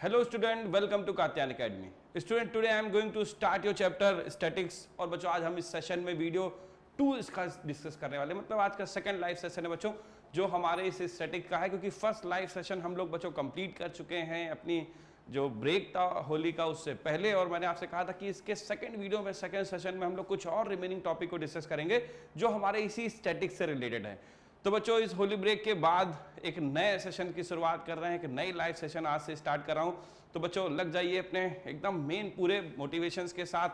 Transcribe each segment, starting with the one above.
Hello student, welcome to Katyan Academy. Student, today I am going to start your chapter statics. और बच्चों आज हम इस session में वीडियो 2 इसका डिस्कस करने वाले हैं, मतलब आज का सेकंड लाइव सेशन है बच्चों जो हमारे इस स्टैटिक का है, क्योंकि फर्स्ट लाइव सेशन हम लोग बच्चों कंप्लीट कर चुके हैं अपनी जो ब्रेक था होली का उससे पहले, और मैंने आपसे कहा था कि इसके सेकंड वीडियो में सेकंड सेशन में हम लोग कुछ और रिमेनिंग टॉपिक को डिस्कस करेंगे जो हमारे इसी स्टैटिक से रिलेटेड है। तो बच्चों इस होली ब्रेक के बाद एक नए सेशन की शुरुआत कर रहे हैं, एक नई लाइव सेशन आज से स्टार्ट कर रहा हूं। तो बच्चों लग जाइए अपने एकदम मेन पूरे मोटिवेशंस के साथ,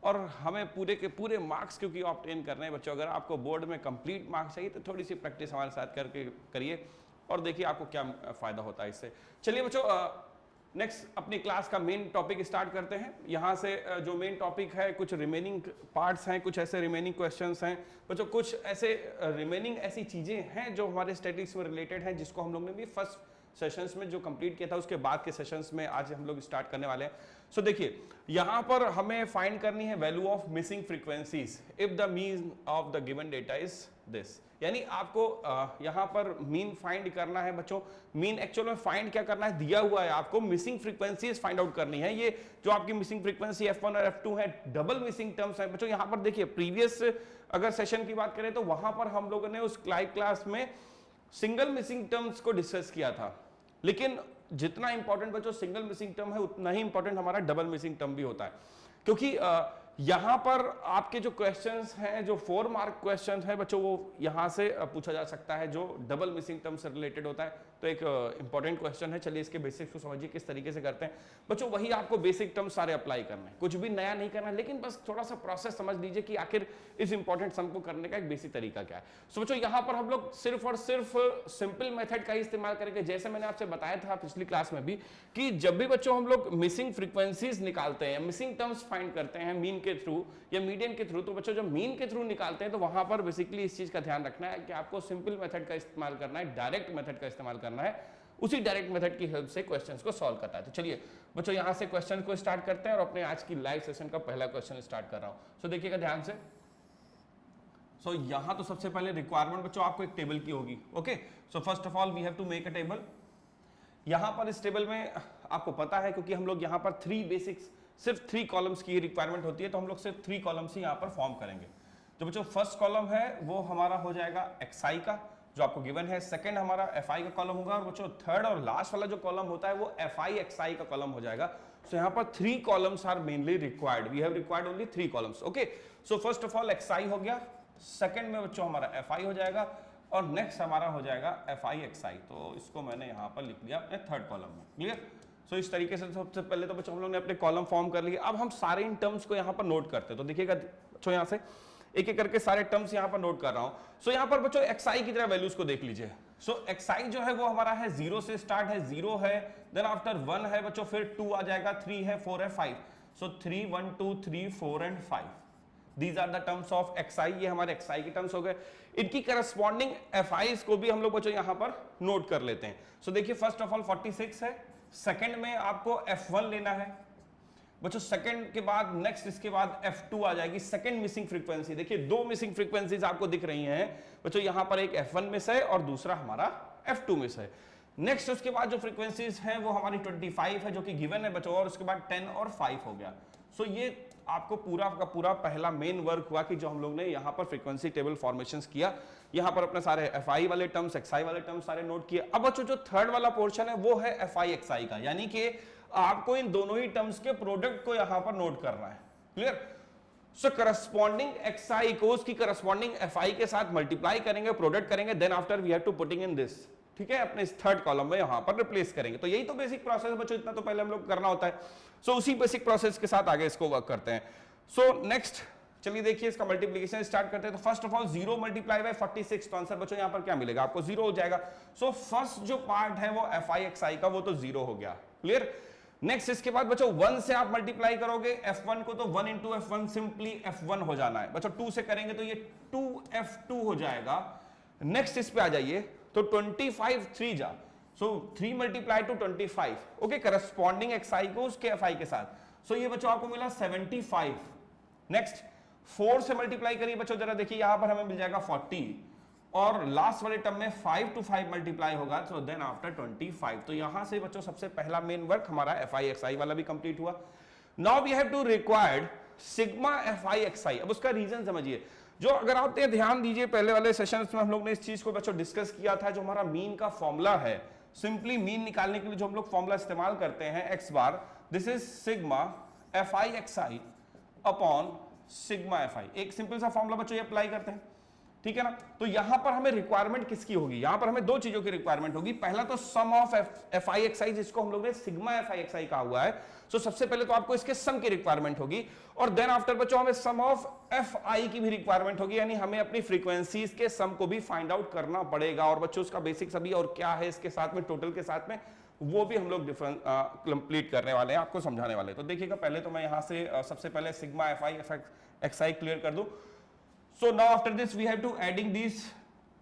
और हमें पूरे के पूरे मार्क्स क्योंकि ऑब्टेन करने हैं बच्चों। अगर आपको बोर्ड में कंप्लीट मार्क्स चाहिए तो थोड़ी सी प्रैक्टिस हमारे साथ करके करिए और देखिए आपको क्या फायदा होता है इससे। चलिए बच्चों नेक्स्ट अपनी क्लास का मेन टॉपिक स्टार्ट करते हैं। यहाँ से जो मेन टॉपिक है कुछ रिमेनिंग पार्ट्स हैं, कुछ ऐसे रिमेनिंग क्वेश्चंस हैं बच्चों, कुछ ऐसे रिमेनिंग ऐसी चीजें हैं जो हमारे स्टैटिक्स में रिलेटेड हैं, जिसको हम लोग ने भी फर्स्ट सेशंस में जो कंप्लीट किया था उसके बाद के सेशंस में आज हम लोग स्टार्ट करने वाले हैं। सो देखिए यहाँ पर हमें फाइंड करनी है value of missing frequencies if the mean of the given data is this. यानी आपको यहाँ पर मीन फाइंड करना है बच्चों। मीन एक्चुअल में फाइंड क्या करना है, दिया हुआ है आपको मिसिंग फ्रीक्वेंसीज फाइंड आउट करनी है। ये जो आपकी मिसिंग फ्रीक्वेंसी F1 और F2 है, डबल मिसिंग टर्म्स है बच्चों। यहाँ पर देखिए प्रीवियस अगर सेशन की बात करें तो वहां पर हम लोगों ने उस लाइव क्लास में सिंगल मिसिंग टर्म्स को डिस्कस किया था, लेकिन जितना इंपॉर्टेंट बच्चों सिंगल मिसिंग टर्म है उतना ही इंपॉर्टेंट हमारा डबल मिसिंग टर्म भी होता है, क्योंकि यहां पर आपके जो क्वेश्चंस हैं, जो 4 मार्क क्वेश्चंस है बच्चों, वो यहां से पूछा जा सकता है जो डबल मिसिंग टर्म से रिलेटेड होता है। तो एक इंपॉर्टेंट क्वेश्चन है। चलिए इसके बेसिक्स को समझिए किस तरीके से करते हैं बच्चों। वही आपको बेसिक टर्म सारे अप्लाई करना है, कुछ भी नया नहीं करना है, लेकिन बस थोड़ा सा प्रोसेस समझ लीजिए कि आखिर इस इंपॉर्टेंट सम को करने का एक बेसिक तरीका क्या है। सो बच्चों यहाँ पर हम लोग सिर्फ और सिर्फ सिंपल मेथड का ही इस्तेमाल करेंगे, जैसे मैंने आपसे बताया था पिछली क्लास में भी कि जब भी बच्चों हम लोग मिसिंग फ्रीक्वेंसीज निकालते हैं, मिसिंग टर्म्स फाइंड करते हैं मीन के थ्रू या मीडियन के थ्रू, तो बच्चों जब मीन के थ्रू निकालते हैं तो वहां पर बेसिकली इस चीज का ध्यान रखना है कि आपको सिंपल मेथड का इस्तेमाल करना है, डायरेक्ट मेथड का इस्तेमाल करना है। उसी डायरेक्ट मेथड की हेल्प से क्वेश्चंस को सॉल्व करता है। तो चलिए बच्चों यहां से क्वेश्चन को स्टार्ट करते हैं और अपने आज की लाइव सेशन का पहला क्वेश्चन स्टार्ट कर रहा हूं। सो देखिएगा ध्यान से। सो यहां तो सबसे पहले रिक्वायरमेंट बच्चों आपको एक टेबल की होगी। Okay, so first of all we have to make a table. यहां पर इस टेबल में आपको पता है क्योंकि हम लोग यहां पर 3 बेसिक्स सिर्फ 3 कॉलम्स की रिक्वायरमेंट होती है, तो हम लोग सिर्फ 3 कॉलम्स ही यहां पर फॉर्म करेंगे। जो बच्चों फर्स्ट कॉलम है वो हमारा हो जाएगा xi का जो आपको गिवन है, सेकंड हमारा fi का कॉलम होगा, और बच्चों थर्ड और लास्ट वाला जो कॉलम होता है वो fi xi का कॉलम हो जाएगा। सो यहाँ पर 3 columns are mainly required, we have required only 3 columns. Okay, so first of all xi हो गया, सेकंड में बच्चों हमारा fi हो जाएगा, और नेक्स्ट हमारा हो जाएगा fi xi। तो इसको मैंने यहाँ पर लिख लिया अपने थर्ड कॉलम में। क्लियर? सो इस तरीके से सबसे पहले तो बच्चों हम लोग ने अपने कॉलम फॉर्म कर लिए। अब हम सारे इन टर्म्स को यहाँ पर नोट करते हैं। तो देखिएगा बच्चों यहाँ से एक एक करके सारे टर्म्स यहाँ पर नोट कर रहा हूं। सो यहाँ पर बच्चों xi की तरह वैल्यूज को देख लीजिए। सो xi जो है वो हमारा है 0 से स्टार्ट है, 0 है, देन आफ्टर 1 है बच्चों, फिर 2 आ जाएगा, 3 है, 4 है, 5। So 3 1 2 3 4 and 5, these are the terms of xi। ये हमारे xi के टर्म्स हो गए। इनकी करस्पॉन्डिंग fi's को भी हम लोग बच्चों यहाँ पर नोट कर लेते हैं। सो देखिए फर्स्ट ऑफ ऑल 46 है, सेकंड में आपको F1 लेना है बच्चों, सेकंड के बाद नेक्स्ट इसके बाद F2 आ जाएगी, सेकंड मिसिंग फ्रीक्वेंसी। देखिए 2 मिसिंग फ्रीक्वेंसीज आपको दिख रही हैं बच्चों, यहां पर एक F1 मिस है और दूसरा हमारा F2 मिस है। नेक्स्ट उसके बाद जो फ्रीक्वेंसीज हैं वो हमारी 25 है जो कि गिवन है बच्चों, और उसके बाद 10 और 5 हो गया। सो ये आपको पूरा का पूरा पहला मेन वर्क हुआ कि जो हम लोग ने यहाँ पर फ्रीक्वेंसी टेबल फॉर्मेशंस किया, यहाँ पर अपने सारे fi वाले टर्म्स, xi वाले टर्म्स सारे नोट किए। अब बच्चों जो थर्ड वाला पोर्शन है वो है fi xi का, यानी कि आपको इन दोनों ही टर्म्स के प्रोडक्ट को यहाँ पर नोट करना है। क्लियर? सो करस्पॉन्डिंग xi को उसकी करस्पॉन्डिंग fi के साथ मल्टीप्लाई करेंगे, प्रोडक्ट करेंगे, then after we have to putting in this. ठीक है, अपने इस थर्ड कॉलम में यहां पर रिप्लेस करेंगे। तो यही तो बेसिक प्रोसेस है बच्चों, इतना तो पहले हम लोग करना होता है। सो उसी बेसिक प्रोसेस के साथ आगे इसको वर्क करते हैं। सो नेक्स्ट चलिए देखिए इसका मल्टीप्लिकेशन स्टार्ट करते हैं। तो first of all 0 multiply by 46, तो आंसर बच्चों यहां पर क्या मिलेगा आपको, 0 हो जाएगा। सो फर्स्ट जो पार्ट है वो fi xi का वो तो 0 हो गया। क्लियर? नेक्स्ट इसके बाद बच्चों 1 से आप मल्टीप्लाई करोगे F1 को, तो 1 इंटू F1 सिंपली F1 हो जाना है बच्चों। 2 से करेंगे तो ये 2F2 हो जाएगा। नेक्स्ट इस पे आ जाइए तो 25 3 जा, सो 3 multiply two 25। Okay, corresponding xi को उसके fi के साथ। सो ये बच्चों आपको मिला 75। नेक्स्ट 4 से मल्टीप्लाई करिए बच्चों, जरा देखिए यहां पर हमें मिल जाएगा 40, और लास्ट वाले टर्म में 5 to 5 मल्टीप्लाई होगा, सो देन आफ्टर 25। तो यहां से बच्चों सबसे पहला मेन वर्क हमारा FI/XI वाला भी कंप्लीट हुआ। Now we have to required sigma FI/XI। अब उसका रीजन समझिए, जो अगर आप ध्यान दीजिए पहले वाले सेशंस में हम लोग ने इस चीज को बच्चों डिस्कस किया था, जो हमारा मीन का फॉर्मूला है, सिंपली मीन निकालने के लिए जो हम लोग फॉर्मूला इस्तेमाल करते हैं x bar, this is sigma FI/XI upon sigma FI। एक सिंपल सा फॉर्मूला बच्चों ये अप्लाई करते हैं, ठीक है ना। तो यहां पर हमें रिक्वायरमेंट किसकी होगी, यहां पर हमें दो चीजों की रिक्वायरमेंट होगी। पहला तो सम ऑफ FI/XI, जिसको हम लोग ने सिग्मा FI/XI कहा हुआ है। सो सबसे पहले तो आपको इसके सम की रिक्वायरमेंट होगी, और देन आफ्टर बच्चों हमें सम ऑफ FI की भी रिक्वायरमेंट होगी, यानी हमें अपनी फ्रीक्वेंसीज के सम को भी फाइंड आउट करना पड़ेगा। और बच्चों उसका बेसिक्स अभी और क्या है इसके साथ में, टोटल के साथ में, वो भी हम लोग कंप्लीट करने वाले हैं, आपको समझाने वाले हैं। तो देखिएगा पहले तो मैं यहां से सबसे पहले सिग्मा FI/XI क्लियर कर दूं। So now after this we have to adding these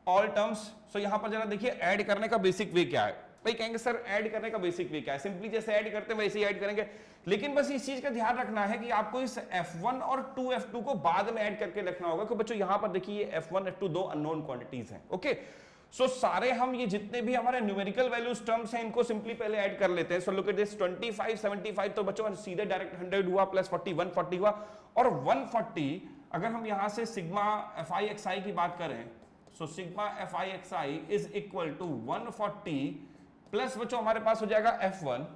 all terms। So यहाँ पर जरा देखिए ऐड करने का बेसिक वे क्या है। भाई कहेंगे सर ऐड करने का बेसिक वे क्या है, सिंपली जैसे ऐड करते हैं वैसे ही ऐड करेंगे, लेकिन बस इस चीज का ध्यान रखना है कि आपको इस F1 और 2F2 को बाद में ऐड करके रखना होगा। क्योंकि बच्चों यहाँ पर देखिए F1 F2 दो अननोन क्वांटिटीज हैं। ओके, सो सारे हम ये जितने भी हमारे न्यूमेरिकल वैल्यूज टर्म्स हैं इनको सिंपली पहले ऐड कर लेते हैं। सो लुक एट दिस 25 75, तो बच्चों सीधे डायरेक्ट 100 हुआ, प्लस 40 140 हुआ, और 140 अगर हम यहां से सिग्मा FI/XI की बात करें, so sigma FI/XI is equal to 140 plus बच्चों हमारे पास हो जाएगा F1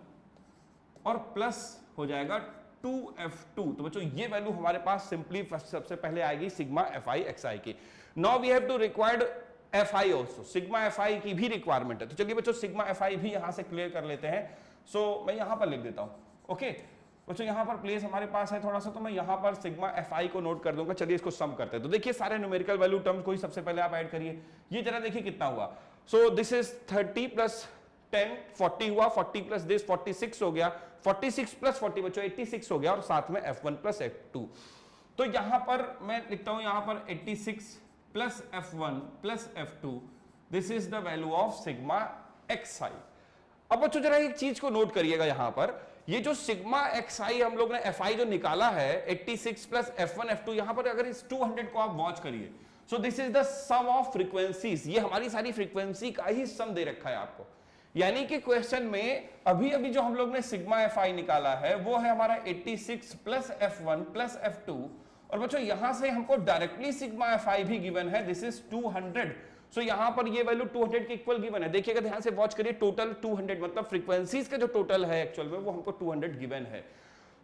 और प्लस हो जाएगा 2F2। तो बच्चों ये वैल्यू हमारे पास सिंपली सबसे पहले आएगी सिग्मा FI/XI की। Now we have to required FI also, sigma FI की भी रिक्वायरमेंट है। तो चलिए बच्चों सिग्मा FI भी यहां से क्लियर कर लेते हैं। सो मैं यहां पर लिख देता हूं। ओके बच्चों यहाँ पर प्लेस हमारे पास है थोड़ा सा, तो मैं यहाँ पर सिग्मा FI को नोट कर दूंगा। चलिए इसको सम करते हैं। तो देखिए सारे न्यूमेरिकल वैल्यू टर्म्स को ही सबसे पहले आप ऐड करिए। ये जरा देखिए कितना हुआ। सो दिस इज 30 प्लस 10 40 हुआ, 40 प्लस दिस 46 हो गया, 46 प्लस 40 बच्चों 86 हो गया, और साथ में F1 प्लस F2। तो यहाँ पर मैं लिखता हूँ यहाँ पर 86 plus F1 plus F2, this is the value of sigma XI। अब बच्चों जरा एक चीज को नोट करिएगा, यहाँ पर ये जो सिग्मा XI हम लोग ने FI जो निकाला है 86 प्लस F1 F2, यहां पर अगर इस 200 को आप वॉच करिए, so this is the sum of frequencies. ये हमारी सारी फ्रीक्वेंसी का ही सम दे रखा है आपको, यानी कि क्वेश्चन में अभी अभी जो हम लोग ने सिग्मा FI निकाला है वो है हमारा 86 प्लस F1 प्लस F2, और बच्चों यहां से हमको डायरेक्टली सिग्मा FI भी गिवन है, दिस इज 200। सो यहां पर ये वैल्यू 200 के इक्वल गिवन है। देखिएगा ध्यान से वॉच करिए, टोटल 200 मतलब फ्रीक्वेंसीज का जो टोटल है एक्चुअल में वो हमको 200 गिवन है।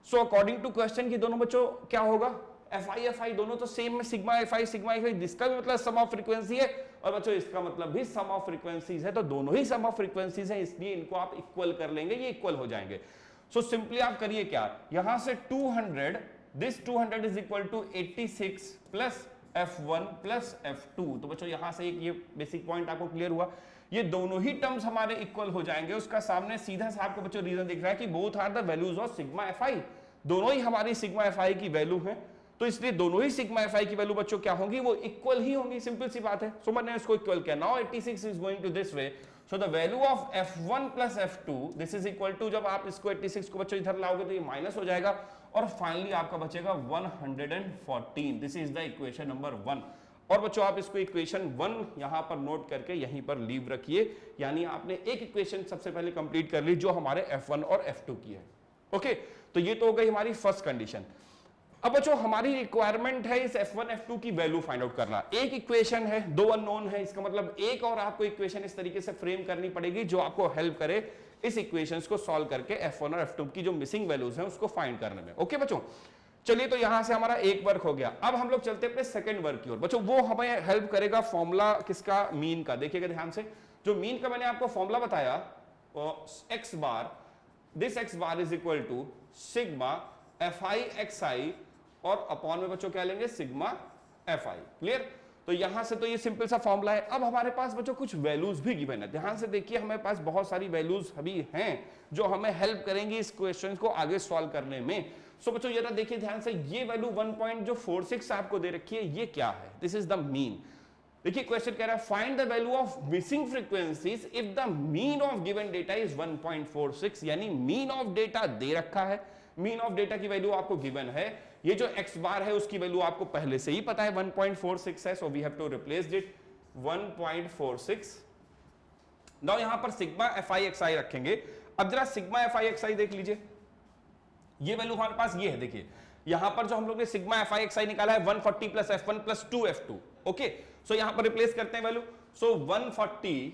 सो अकॉर्डिंग टू क्वेश्चन की दोनों बच्चों क्या होगा, FI दोनों तो सेम है, सिग्मा FI सिग्मा FI, जिसका भी मतलब सम ऑफ फ्रीक्वेंसी है, और बच्चों इसका मतलब भी सम ऑफ फ्रीक्वेंसीज है, तो दोनों ही सम ऑफ फ्रीक्वेंसीज है, इसलिए इनको आप इक्वल कर लेंगे, ये इक्वल हो जाएंगे। सो सिंपली आप करिए क्या, यहां से 200, this 200 is equal to 86 plus F1 plus F2। तो बच्चों यहां से एक ये बेसिक पॉइंट आपको क्लियर हुआ, ये दोनों ही टर्म्स हमारे इक्वल हो जाएंगे। उसका सामने सीधा सा आपको बच्चों रीजन दिख रहा है कि both are the values of sigma FI, दोनों ही हमारी सिग्मा FI की वैल्यू है, तो इसलिए दोनों ही सिग्मा FI की वैल्यू बच्चों क्या होंगी, वो इक्वल ही होंगी, सिंपल सी बात है। सो मैंने इसको इक्वल किया। Now 86 is going to this way, so the value of F1 plus F2 this is equal to, जब आप इसको 86 को बच्चों इधर लाओगे तो ये माइनस हो जाएगा, और फाइनली आपका बचेगा 114। This is the equation number 1। और बच्चों आप इसको इक्वेशन 1 यहां पर नोट करके यहीं पर लीव रखिए, यानी आपने एक इक्वेशन सबसे पहले कंप्लीट कर ली जो हमारे F1 और F2 की है। ओके, तो ये तो हो गई हमारी फर्स्ट कंडीशन। अब बच्चों हमारी रिक्वायरमेंट है इस F1 F2 की वैल्यू फाइंड आउट करना। एक इक्वेशन है, दो अननोन है, इसका मतलब एक और आपको इक्वेशन इस तरीके से फ्रेम करनी पड़ेगी जो आपको हेल्प करे इस इक्वेशंस को सॉल्व करके F1 और F2 की जो मिसिंग वैल्यूज हैं उसको फाइंड करने में। ओके बच्चों, चलिए तो यहां से हमारा एक वर्क हो गया। अब हम लोग चलते हैं अपने सेकंड वर्क की ओर। बच्चों वो हमें हेल्प करेगा फॉर्मूला किसका, मीन का। देखिएगा ध्यान से, जो मीन का मैंने आपको फॉर्मूला बताया, x bar, this x bar is equal to sigma FI/XI, और अपॉन में बच्चों क्या लेंगे, सिग्मा FI। क्लियर? तो यहां से तो ये सिंपल सा फॉर्मूला है। अब हमारे पास बच्चों कुछ वैल्यूज भी गिवन है, ध्यान से देखिए, हमारे पास बहुत सारी वैल्यूज अभी हैं जो हमें हेल्प करेंगी इस क्वेश्चन को आगे सॉल्व करने में। सो बच्चों जरा देखिए ध्यान से, ये वैल्यू 1.46 आपको दे रखी है, ये क्या है, दिस इज द मीन। देखिए क्वेश्चन कह रहा है find the value of missing frequencies if the mean of given data is 1.46, यानी मीन ऑफ डेटा दे रखा है, मीन ऑफ डेटा की वैल्यू आपको गिवन है, ये जो x बार है उसकी वैल्यू आपको पहले से ही पता है 1.46 है, so we have to replace it. 1.46। Now यहां पर सिग्मा FI/XI रखेंगे। अब जरा सिग्मा FI/XI देख लीजिए, ये वैल्यू हमारे पास ये है, देखिए यहां पर जो हम लोग ने सिग्मा FI/XI निकाला है 140 plus F1 plus 2F2। Okay, सो यहां पर रिप्लेस करते हैं वैल्यू। सो 140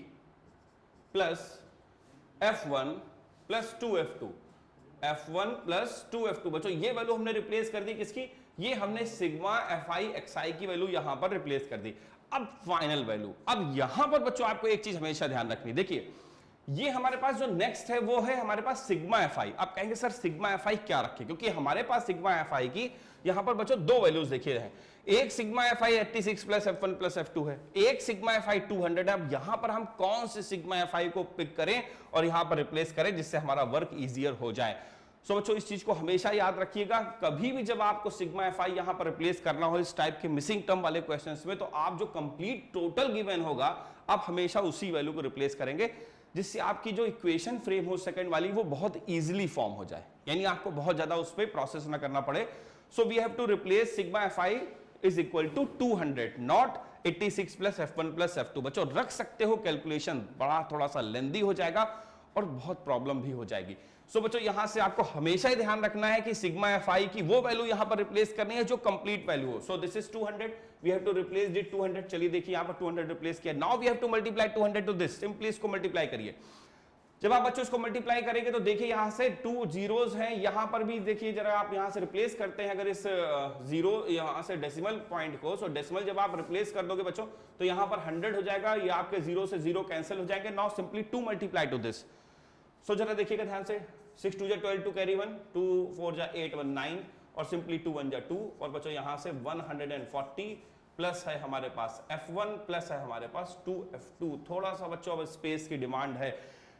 plus F1 plus 2F2, F1 plus 2F2। बच्चों ये वैल्यू हमने रिप्लेस कर दी किसकी, ये हमने सिग्मा FI/XI की वैल्यू यहां पर रिप्लेस कर दी। अब फाइनल वैल्यू, अब यहां पर बच्चों आपको एक चीज हमेशा ध्यान रखनी, देखिए ये हमारे पास जो नेक्स्ट है वो है हमारे पास सिग्मा FI। आप कहेंगे सर सिग्मा FI क्या रखे, क्योंकि हमारे पास सिग्मा FI की यहां पर बच्चों दो वैल्यूज देखिए हैं, एक sigma FI 86 plus F1 plus F2 है, एक सिग्मा FI 200 है। अब यहां पर हम कौन से सिग्मा FI को पिक करें और यहां पर रिप्लेस करें जिससे हमारा वर्क इजियर हो जाए। सो बच्चों इस चीज को हमेशा याद रखिएगा, कभी भी जब आपको सिग्मा FI यहां पर रिप्लेस करना हो इस टाइप के मिसिंग टर्म वाले क्वेश्चंस में, तो आप जो कंप्लीट टोटल गिवन होगा आप हमेशा उसी वैल्यू को रिप्लेस करेंगे, जिससे आपकी जो इक्वेशन फ्रेम हो सेकंड वाली वो बहुत इजीली फॉर्म हो जाए, यानी आपको बहुत ज्यादा उस पर प्रोसेस ना करना पड़े। So we have to replace sigma FI is equal to 200, not 86 plus F1 plus F2। बच्चों रख सकते हो, कैलकुलेशन बड़ा थोड़ा सा लेंदी हो जाएगा और बहुत प्रॉब्लम भी हो जाएगी। सो बच्चों यहां से आपको हमेशा ही ध्यान रखना है कि सिग्मा FI की वो वैल्यू यहां पर रिप्लेस करनी है जो कंप्लीट वैल्यू हो। So this is 200, we have to replace it 200। चलिए देखिए यहां पर 200 रिप्लेस किया। Now we have to multiply 200 to this, simply इसको मल्टीप्लाई करिए। जब आप बच्चों इसको मल्टीप्लाई करेंगे तो देखिए यहां से 2 जीरोस हैं, यहां पर भी देखिए जरा आप यहां से रिप्लेस करते हैं अगर इस जीरो यहां से डेसिमल पॉइंट को। सो डेसिमल जब आप रिप्लेस कर दोगे बच्चों तो यहां पर 100 हो जाएगा, ये आपके जीरो से जीरो कैंसिल हो जाएंगे। Now simply 2 multiply to this. So जरा देखिएगा ध्यान से, 6 2 12 2 कैरी 1, 2 4 8 1 9 और सिंपली 2 1 2 और बच्चों यहां से 140 प्लस है हमारे पास F1 प्लस है हमारे पास 2F2। थोड़ा सा बच्चों अब स्पेस की डिमांड है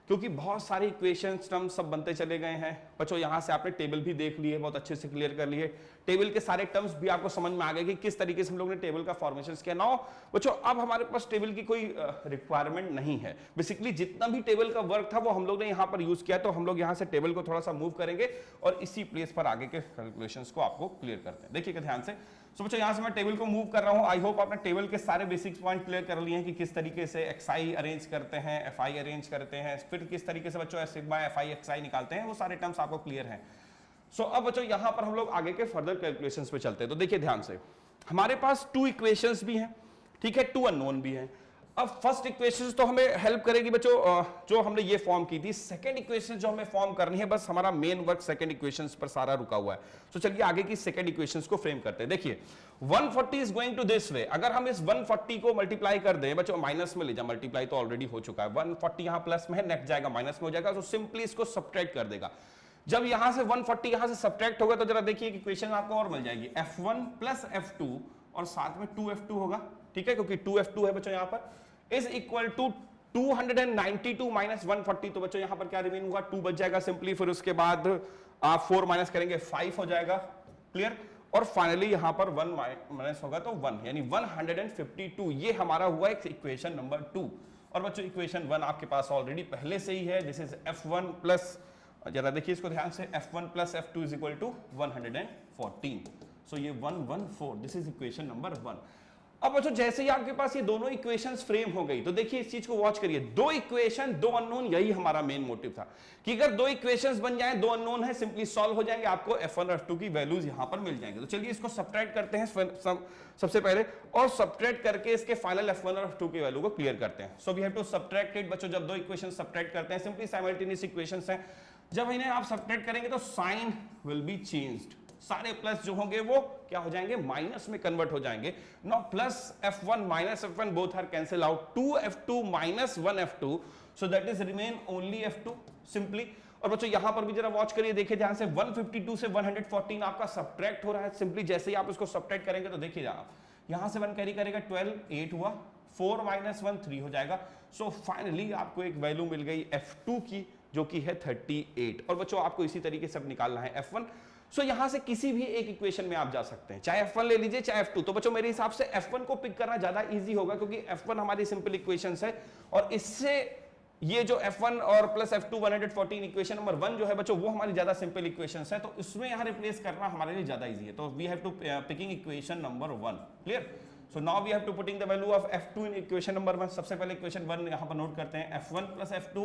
क्योंकि बहुत सारे इक्वेशंस टर्म्स सब बनते चले गए हैं। बच्चों यहाँ से आपने टेबल भी देख ली है, बहुत अच्छे से क्लियर कर लिए, टेबल के सारे टर्म्स भी आपको समझ में आ गए कि किस तरीके से हम लोग ने टेबल का फॉर्मेशन किया। नाउ बच्चों अब हमारे पास टेबल की कोई रिक्वायरमेंट नहीं है, बेसिकली जितना भी टेबल का वर्क था वो हम लोग ने यहाँ पर यूज किया, तो हम लोग यहाँ से टेबल को थोड़ा सा मूव करेंगे और इसी प्लेस पर आगे के कैलकुलेशंस को आपको क्लियर करते हैं। देखिएगा ध्यान से। सो बच्चों यहाँ से मैं टेबल को मूव कर रहा हूँ। आई होप आपने टेबल के सारे बेसिक्स पॉइंट क्लियर कर लिए हैं कि किस तरीके से XI अरेंज करते हैं, FI अरेंज करते हैं, फिर किस तरीके से बच्चों सिग्मा FI/XI निकालते हैं, वो सारे टर्म्स आपको क्लियर हैं। सो अब बच्चों यहाँ पर हम लोग आगे के फर्दर कैलकुलेशंस पे चलते हैं। तो देखिए ध्यान से, हमारे पास 2 इक्वेशंस भी हैं, ठीक है, 2 अननोन भी हैं। अब फर्स्ट इक्वेशन तो हमें हेल्प करेगी बच्चों, जो हमने ये फॉर्म की थी। सेकंड इक्वेशन जो हमें फॉर्म करनी है, बस हमारा मेन वर्क सेकंड इक्वेशंस पर सारा रुका हुआ है। तो चलिए आगे की सेकंड इक्वेशंस को फ्रेम करते हैं। देखिए 140 is going to this way. अगर हम इस 140 को मल्टीप्लाई कर दें बच्चों, माइनस में ले जाए, मल्टीप्लाई तो ऑलरेडी हो चुका है, 140 यहां प्लस में है, नेक्स्ट जाएगा माइनस में हो जाएगा, तो सिंपली इसको सब्ट्रैक्ट कर देगा। जब यहां से 140 यहां से सब्ट्रैक्ट होगा तो जरा देखिए इक्वेशन आपको और मिल जाएगी, F1 प्लस F2 और साथ में 2F2 होगा, ठीक है, क्योंकि 2F2 है बच्चों यहां पर, इज इक्वल टू 292 माइनस 140। तो बच्चों यहां पर क्या रिमेन होगा, 2 बच जाएगा सिंपली, फिर उसके बाद आप 4 माइनस करेंगे 5 हो जाएगा, क्लियर। और फाइनली यहां पर 1 माइनस होगा तो 1, यानी 152। ये हमारा हुआ इक्वेशन नंबर 2। और बच्चों इक्वेशन 1 आपके पास ऑलरेडी पहले से ही है, दिस इज F1 प्लस, जरा देखिए इसको ध्यान से, F1 plus F2 is equal to 114। So ये 114, दिस इज इक्वेशन नंबर 1। अब बच्चों जैसे ही आपके पास ये दोनों इक्वेशंस फ्रेम हो गई तो देखिए इस चीज को वॉच करिए, 2 इक्वेशन 2 अननोन, यही हमारा मेन मोटिव था कि अगर 2 इक्वेशंस बन जाएं, 2 अननोन है, सिंपली सॉल्व हो जाएंगे, आपको F1 और F2 की वैल्यूज यहां पर मिल जाएंगे। तो चलिए इसको सब्ट्रैक्ट करते हैं सबसे पहले, और सब्ट्रैक्ट करके इसके फाइनल F1 और F2 की वैल्यू को क्लियर करते हैं। So we have to subtract it. बच्चों जब 2 इक्वेशन सब्ट्रैक्ट करते हैं, सिंपली साइमल्टेनियस इक्वेशंस हैं, जब इन्हें आप सब्ट्रैक्ट करेंगे तो साइन विल बी चेंज्ड, सारे प्लस जो होंगे वो क्या हो जाएंगे, माइनस में कन्वर्ट हो जाएंगे। No plus F1 minus F1 both are cancel out, 2F2 minus 1F2, so that is remain only F2 simply. और बच्चों यहां पर भी जरा वॉच करिए, देखिए ध्यान से, 152 से 114 आपका सब्ट्रैक्ट हो रहा है। सिंपली जैसे ही आप इसको सब्ट्रैक्ट करेंगे तो देखिए यहां से 1 कैरी करेगा, 12 8 हुआ, 4 माइनस 1 3 हो जाएगा। सो फाइनली आपको एक वैल्यू मिल गई F2 की जो कि है 38। और बच्चों आपको इसी तरीके से निकालना है F1। सो यहां से किसी भी एक इक्वेशन में आप जा सकते हैं, चाहे F1 ले लीजिए चाहे F2। तो बच्चों मेरे हिसाब से F1 को पिक करना ज्यादा इजी होगा क्योंकि F1 हमारी सिंपल इक्वेशंस है, और इससे ये जो F1 और प्लस F2 114 इक्वेशन नंबर 1 जो है बच्चों वो हमारी ज्यादा सिंपल इक्वेशंस है, तो इसमें यहां रिप्लेस करना हमारे लिए ज्यादा इजी है। तो we have to picking equation number 1, clear. So now we have to putting the value of f2 in equation number 1। सबसे पहले इक्वेशन 1 यहां पर नोट करते हैं, f1 plus f2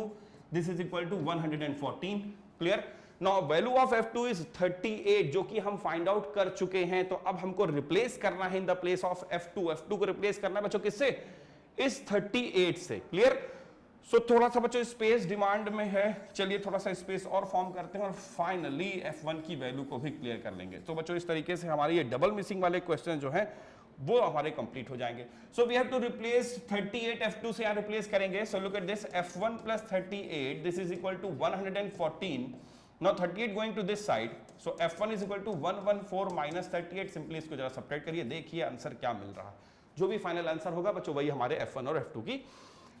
this is equal to 114। Clear. Now value of f2 is 38 जो कि हम find out कर चुके हैं। तो अब हमको रिप्लेस करना है इन द प्लेस ऑफ f2 को रिप्लेस करना है बच्चों किससे, इस 38 से। क्लियर। सो थोड़ा सा बच्चों स्पेस डिमांड में है, चलिए थोड़ा सा स्पेस और फॉर्म करते हैं और फाइनली f1 की वैल्यू को भी क्लियर कर लेंगे। तो बच्चों इस तरीके से हमारे ये डबल मिसिंग वाले क्वेश्चन जो हैं वो हमारे कंप्लीट हो जाएंगे। So we have to replace 38 f2 से यहां रिप्लेस करेंगे। So look at this, f1 plus 38 this is equal to 114। Now 38 going to this side, so f1 is equal to 114 minus 38। Simply इसको जरा सब्ट्रैक्ट करिए, देखिए answer क्या मिल रहा है। जो भी फाइनल आंसर होगा बच्चों वही हमारे f1 और f2 की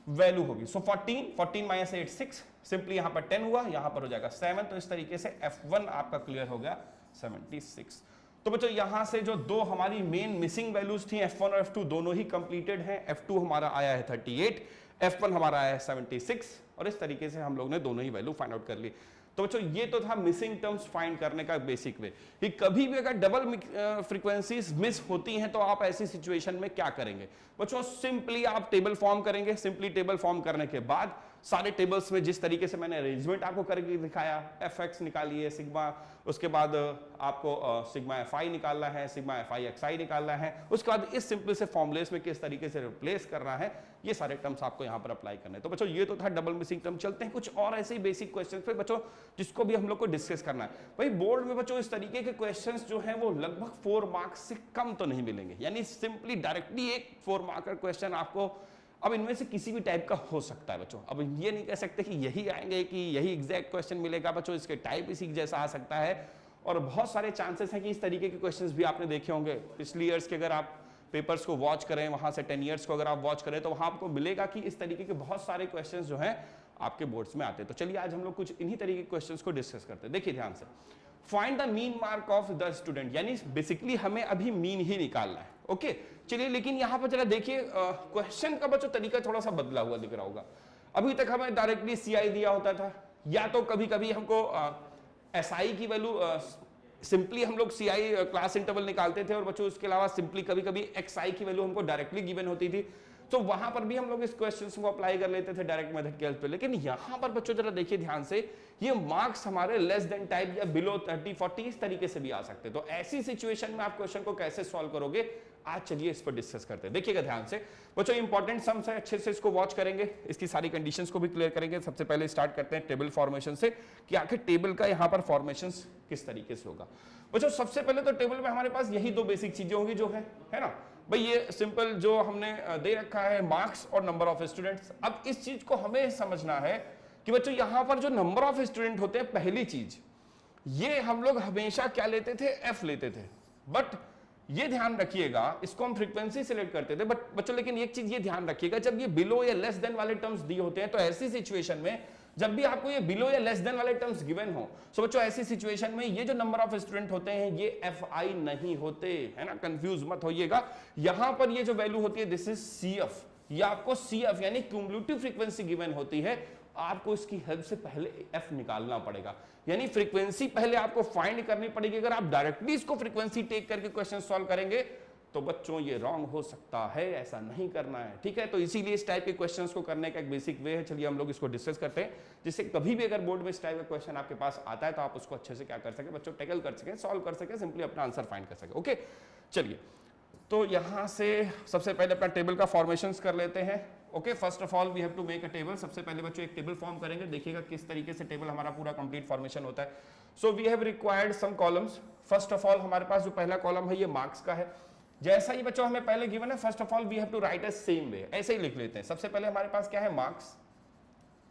वैल्यू होगी। सो 14 माइनस 8 6, सिंपली यहां पर 10 हुआ, यहां पर हो जाएगा 7। तो इस तरीके से f1 आपका क्लियर हो गया 76। तो बच्चों यहां से जो दो हमारी मेन मिसिंग वैल्यूज थी f1 और f2 दोनों ही कंप्लीटेड हैं। f2 हमारा आया है 38, f1 हमारा आया है 76 और इस तरीके से हम लोग ने दोनों ही वैल्यू फाइंड आउट कर ली। तो बच्चों ये तो था मिसिंग टर्म्स फाइंड करने का बेसिक वे कि कभी भी अगर डबल फ्रीक्वेंसीज मिस होती हैं तो आप ऐसी सिचुएशन में क्या करेंगे। बच्चों सिंपली आप टेबल फॉर्म करेंगे। सिंपली टेबल फॉर्म करने के बाद सारे टेबल्स में जिस तरीके से मैंने अरेंजमेंट आपको करके दिखाया, fx निकालिए सिग्मा, उसके बाद आपको सिग्मा fi निकालना है, सिग्मा fi xi निकालना है, उसके बाद इस सिंपल से फॉर्मुलेस में किस तरीके से रिप्लेस करना है, ये सारे टर्म्स आपको यहाँ पर अप्लाई करने हैं। तो बच्चों ये तो था डबल मिसिंग टर्म। चलते हैं कुछ और ऐसे ही बेसिक क्वेश्चन पे बच्चों जिसको भी हम लोग को डिस्कस करना है। भाई बोर्ड में बच्चों इस तरीके के क्वेश्चन जो है वो लगभग 4 मार्क्स से कम तो नहीं मिलेंगे, यानी सिंपली डायरेक्टली एक 4 मार्कर क्वेश्चन आपको अब इनमें से किसी भी टाइप का हो सकता है बच्चों। अब ये नहीं कह सकते कि यही आएंगे कि यही एग्जैक्ट क्वेश्चन मिलेगा बच्चों, इसके टाइप इसी जैसा आ सकता है और बहुत सारे चांसेस हैं कि इस तरीके के क्वेश्चंस भी आपने देखे होंगे पिछले ईयर्स के। अगर आप पेपर्स को वॉच करें, वहां से 10 ईयर्स को अगर आप वॉच करें तो वहां आपको मिलेगा कि इस तरीके के बहुत सारे क्वेश्चंस जो हैं आपके बोर्ड्स में आते हैं। तो चलिए आज हम लोग कुछ इन्हीं तरीके के क्वेश्चंस को डिस्कस करते हैं। देखिए ध्यान से, find the mean mark of the student, यानी बेसिकली हमें अभी मीन ही निकालना है। ओके चलिए, लेकिन यहां पर जरा देखिए क्वेश्चन का बच्चों तरीका थोड़ा सा बदला हुआ दिख रहा होगा। अभी तक हमें डायरेक्टली CI दिया होता था, या तो कभी कभी हमको SI की वैल्यू सिंपली हम लोग CI क्लास इंटरवल निकालते थे और बच्चों उसके अलावा सिंपली कभी कभी XI की वैल्यू हमको डायरेक्टली गिवन होती थी। तो वहां पर भी हम लोग इस क्वेश्चन को अप्लाई कर लेते थे डायरेक्ट मेथड के हेल्प पे। लेकिन यहां पर बच्चों जरा देखिए ध्यान से, ये मार्क्स हमारे लेस देन टाइप या बिलो 30 40 इस तरीके से भी आ सकते हैं। तो ऐसी सिचुएशन में आप क्वेश्चन को कैसे सॉल्व करोगे, आज चलिए इस पर डिस्कस करते हैं। देखिएगा ध्यान से बच्चों, इंपॉर्टेंट सम्स है, अच्छे से इसको वॉच करेंगे, इसकी सारी कंडीशंस को भी क्लियर करेंगे। सबसे पहले स्टार्ट करते हैं टेबल फॉर्मेशन से कि आखिर टेबल का यहाँ पर फॉर्मेशन किस तरीके से होगा। बच्चों सबसे पहले तो टेबल में हमारे पास यही दो बेसिक चीजें होंगी जो है ना भाई, ये सिंपल जो हमने दे रखा है मार्क्स और नंबर ऑफ स्टूडेंट्स। अब इस चीज को हमें समझना है कि बच्चों यहां पर जो नंबर ऑफ स्टूडेंट होते हैं, पहली चीज ये हम लोग हमेशा क्या लेते थे, f लेते थे। बट ये ध्यान रखिएगा, इसको हम फ्रीक्वेंसी सिलेक्ट करते थे बट बच्चों, लेकिन एक चीज ये ध्यान रखिएगा, जब ये बिलो या लेस देन वाले टर्म्स दिए होते हैं तो ऐसी सिचुएशन में जब भी आपको ये बिलो या लेस देन वाले टर्म्स गिवन हो, सो बच्चों ऐसी सिचुएशन में ये जो नंबर ऑफ स्टूडेंट होते हैं ये FI नहीं होते, है ना, कंफ्यूज मत होइएगा। यहां पर ये जो वैल्यू होती है दिस इज CF, ये आपको CF यानी क्यूमुलेटिव फ्रीक्वेंसी गिवन होती है। आपको इसकी हेल्प से पहले F निकालना पड़ेगा, यानी फ्रीक्वेंसी पहले आपको फाइंड करनी पड़ेगी। अगर आप डायरेक्टली इसको फ्रीक्वेंसी टेक करके क्वेश्चन सॉल्व करेंगे तो बच्चों ये रॉन्ग हो सकता है, ऐसा नहीं करना है, ठीक है। तो इसीलिए इस टाइप के क्वेश्चंस को करने का एक बेसिक वे है। चलिए हम लोग इसको डिस्कस करते हैं, जिससे कभी भी अगर बोर्ड में इस टाइप का क्वेश्चन आपके पास आता है तो आप उसको अच्छे से क्या कर सके बच्चों, टैकल कर सके, सॉल्व कर सके, सिंपली अपना आंसर फाइंड कर सके। ओके चलिए, तो यहां से सबसे पहले अपना टेबल का फॉर्मेशन कर लेते हैं। Okay first of all we have to make a table. सबसे पहले बच्चों एक टेबल फॉर्म करेंगे, देखिएगा किस तरीके से टेबल हमारा पूरा कंप्लीट फॉर्मेशन होता है। So we have required some columns. First of all हमारे पास जो पहला कॉलम है ये मार्क्स का है। जैसा ही बच्चों हमें पहले गिवन है, first of all we have to write a same way, ऐसे ही लिख लेते हैं। सबसे पहले हमारे पास क्या है, मार्क्स,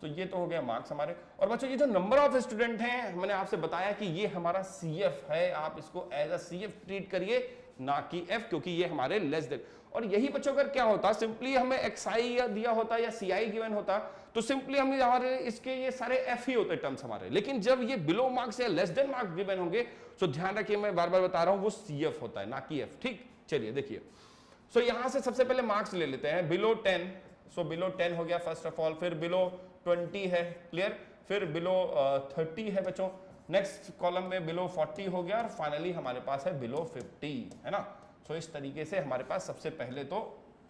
तो ये तो हो गया मार्क्स हमारे। और बच्चों ये जो नंबर ऑफ स्टूडेंट हैं, मैंने आपसे बताया कि ये हमारा CF है, आप इसको एज अ CF ट्रीट करिए, ना कि F, क्योंकि ये हमारे लेस देन। और यही बच्चों अगर क्या होता, सिंपली हमें XI या दिया होता या CI गिवन होता तो सिंपली हमें हमारे इसके ये सारे F ही होते टर्म्स हमारे। लेकिन जब ये बिलो मार्क्स या लेस देन मार्क्स गिवन होंगे तो ध्यान रखिए, मैं बार बार बता रहा हूं, वो CF होता है, ना कि F, ठीक। चलिए देखिए, सो यहां से सबसे पहले मार्क्स ले लेते हैं, बिलो 10, सो बिलो 10 हो गया फर्स्ट ऑफ ऑल, फिर बिलो 20 है, क्लियर, फिर बिलो 30 है बच्चों, नेक्स्ट कॉलम में बिलो 40 हो गया और फाइनली हमारे पास है बिलो 50, है ना। सो इस तरीके से हमारे पास सबसे पहले तो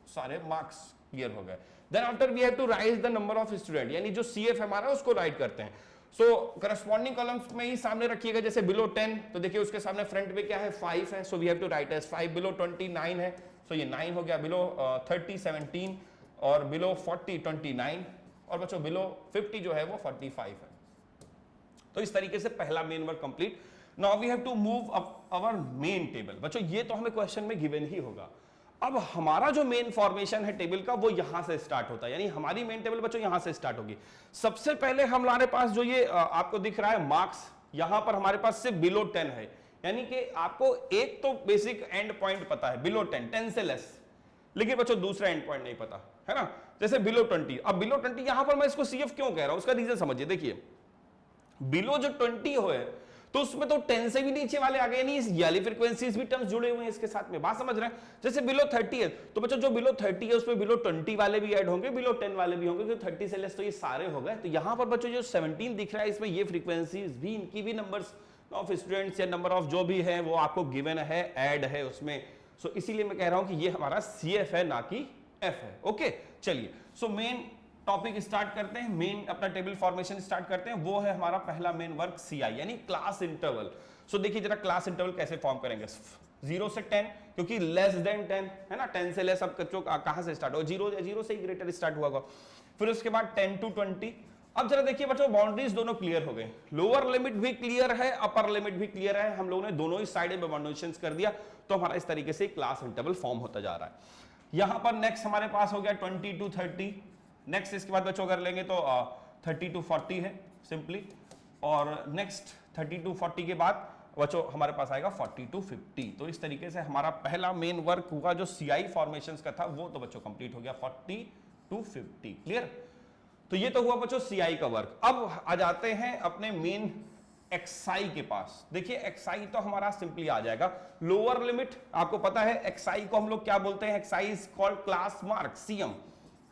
सारे मार्क्स क्लियर हो गए। Then after we have to write the number of student, यानी जो CF हमारा उसको राइट करते हैं। सो करस्पॉन्डिंग कॉलम्स में ही सामने रखिएगा, जैसे बिलो 10 तो देखिए उसके सामने फ्रंट पे क्या है 5 है, so we have to write as 5। Below 20 9 है, सो ये 9 हो गया। बिलो 30 17 और बिलो 40 29 और बच्चों बिलो 50 जो है वो 45 है। तो इस तरीके से पहला main work complete. Now we have to move up our main table. बच्चों ये तो हमें क्वेश्चन में गिवन ही होगा। अब हमारा जो मेन फॉर्मेशन है टेबल का वो यहां से स्टार्ट होता है, यानी हमारी मेन टेबल बच्चों यहां से स्टार्ट होगी। सबसे पहले हमारे पास जो ये आपको दिख रहा है मार्क्स, यहां पर हमारे पास सिर्फ बिलो 10 है, यानी कि आपको एक तो बेसिक एंड पॉइंट पता है बिलो 10 से लेस, लेकिन बच्चों दूसरा एंड पॉइंट नहीं पता है ना। जैसे बिलो 20, अब बिलो 20 यहां पर मैं इसको CF क्यों कह रहा हूं, उसका रीजन समझिए। देखिए बिलो जो 20 हो है तो उसमें तो 10 से भी नीचे वाले आ गए, नहीं इस वाली फ्रीक्वेंसीज भी टर्म्स जुड़े हुए हैं इसके साथ में, बात समझ रहे हैं। जैसे बिलो 30 है तो बच्चों जो बिलो 30 है उसमें बिलो 20 वाले भी ऐड होंगे, बिलो 10 वाले भी होंगे, क्योंकि 30 से लेस तो ये सारे हो गए। तो यहां पर बच्चों जो 17 दिख रहा है इसमें ये फ्रीक्वेंसीज भी, इनकी भी नंबर्स ऑफ स्टूडेंट्स या नंबर ऑफ जो भी है वो आपको गिवन है, ऐड है उसमें। सो इसीलिए मैं कह रहा हूं कि ये हमारा CF है ना कि F है। ओके चलिए, सो मेन टॉपिक स्टार्ट करते हैं, मेन अपना टेबल फॉर्मेशन स्टार्ट करते हैं। वो है हमारा पहला मेन वर्क CI यानी क्लास इंटरवल। सो देखिए जरा क्लास इंटरवल कैसे फॉर्म करेंगे। 0 से 10, क्योंकि लेस देन 10 है ना, 10 से लेस अब बच्चों कहां से स्टार्ट हो, 0 से ही ग्रेटर स्टार्ट हुआ। फिर उसके बाद 10 to 20। अब जरा देखिए बच्चों बाउंड्रीज दोनों क्लियर हो गए, लोअर लिमिट भी क्लियर है, अपर लिमिट भी क्लियर है, हम लोगों ने दोनों ही साइड में बाउंडेशंस कर दिया, तो हमारा इस तरीके से क्लास इंटरवल फॉर्म होता जा रहा है। यहां पर नेक्स्ट हमारे पास हो गया 20 to 30। नेक्स्ट इसके बाद बच्चों अगर लेंगे तो 30 to 40 है सिंपली, और नेक्स्ट 30 to 40 के बाद बच्चों हमारे पास आएगा 40 to 50। तो इस तरीके से हमारा पहला मेन वर्क हुआ जो CI फॉर्मेशंस का था वो तो बच्चों कंप्लीट हो गया 40 to 50। क्लियर, तो ये तो हुआ बच्चों CI का वर्क। अब आ जाते हैं अपने मेन XI के पास। देखिए XI तो हमारा सिंपली आ जाएगा लोअर लिमिट, आपको पता है XI को हम लोग क्या बोलते हैं, XI is called class mark, CM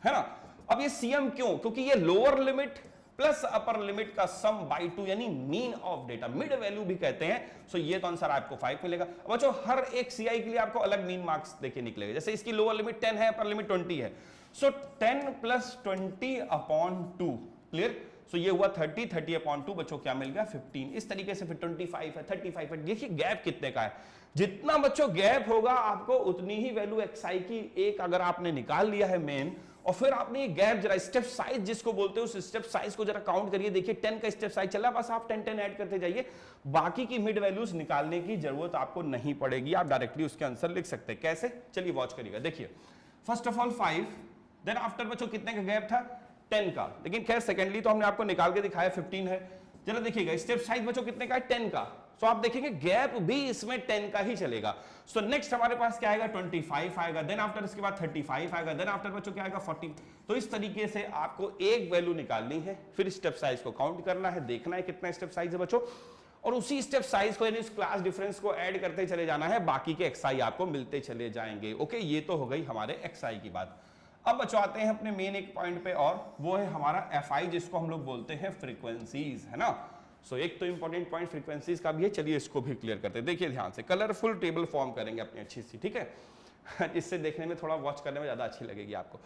है ना। अब ये CM क्यों, क्योंकि ये lower limit plus upper limit का सम बाई 2 यानी mean of data, mid value भी कहते हैं। सो ये तो आंसर आपको 5 मिलेगा। बच्चों हर एक CI के लिए आपको अलग मीन मार्क्स देखिए निकलेगा। जैसे इसकी लोअर लिमिट 10 है, अपर लिमिट 20 है, सो 10 + 20/2। क्लियर, सो ये हुआ 30, 30/2 बच्चों क्या मिल गया 15। इस तरीके से फिर 25 है, 35 है। देखिए गैप कितने का है, जितना बच्चों गैप होगा आपको उतनी ही वैल्यू XI की एक अगर आपने निकाल लिया है मेन, और फिर आपने ये गैप जरा स्टेप साइज जिसको बोलते हैं उस स्टेप साइज को जरा काउंट करिए। देखिए 10 का स्टेप साइज चला, बस आप 10 ऐड करते जाइए, बाकी की मिड वैल्यूज निकालने की जरूरत आपको नहीं पड़ेगी, आप डायरेक्टली उसके आंसर लिख सकते हैं। कैसे, चलिए वॉच करिएगा। देखिए first of all 5, then after बच्चों कितने का गैप था 10 का, लेकिन खैर सेकेंडली तो हमने आपको निकाल के दिखाया 15 है। जरा देखिएगा स्टेप साइज बच्चों कितने का है 10 का, सो आप देखेंगे गैप भी इसमें 10 का ही चलेगा। सो नेक्स्ट हमारे पास क्या आएगा 25 आएगा, देन आफ्टर इसके बाद 35 आएगा, देन आफ्टर बच्चों क्या आएगा 40। तो इस तरीके से आपको एक वैल्यू निकालनी है, फिर स्टेप साइज को काउंट करना है, देखना है कितना स्टेप साइज है बच्चों, और उसी स्टेप साइज को यानी उस क्लास डिफरेंस को ऐड करते चले जाना है, बाकी के XI आपको मिलते चले जाएंगे। ओके, ये तो हो गई हमारे XI की बात। अब बच्चों आते हैं अपने मेन एक पॉइंट पे, और वो है हमारा FI जिसको हम लोग बोलते हैं फ्रीक्वेंसीज, है ना। सो एक तो इंपॉर्टेंट पॉइंट फ्रीक्वेंसीज का भी है, चलिए इसको भी क्लियर करते हैं। देखिए ध्यान से कलरफुल टेबल फॉर्म करेंगे अपनी अच्छी सी, ठीक है इससे देखने में थोड़ा वॉच करने में ज्यादा अच्छी लगेगी आपको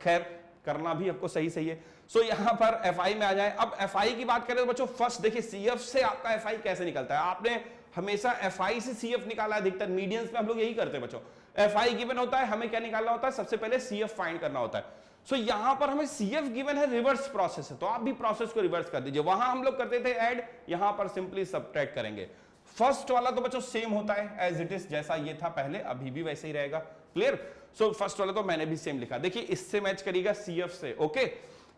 खैर करना भी आपको सही सही है। सो यहाँ पर FI में आ जाए। अब FI की बात करें तो बच्चों फर्स्ट देखिए CF से आपका FI कैसे निकलता है, आपने हमेशा FI से CF निकाला है अधिकतर, मीडियंस में हम लोग यही करते हैं बच्चों। FI गिवन होता है, हमें क्या निकालना होता है, सबसे पहले CF फाइंड करना होता है। सो यहां पर हमें CF गिवन है, रिवर्स प्रोसेस है, तो आप भी प्रोसेस को रिवर्स कर दीजिए। वहां हम लोग करते थे ऐड, यहां पर सिंपली सबट्रैक्ट करेंगे। फर्स्ट वाला तो बच्चों सेम होता है एज इट इज, जैसा ये था पहले अभी भी वैसे ही रहेगा। क्लियर, सो फर्स्ट वाला तो मैंने भी सेम लिखा, देखिए इससे मैच करिएगा CF से। ओके,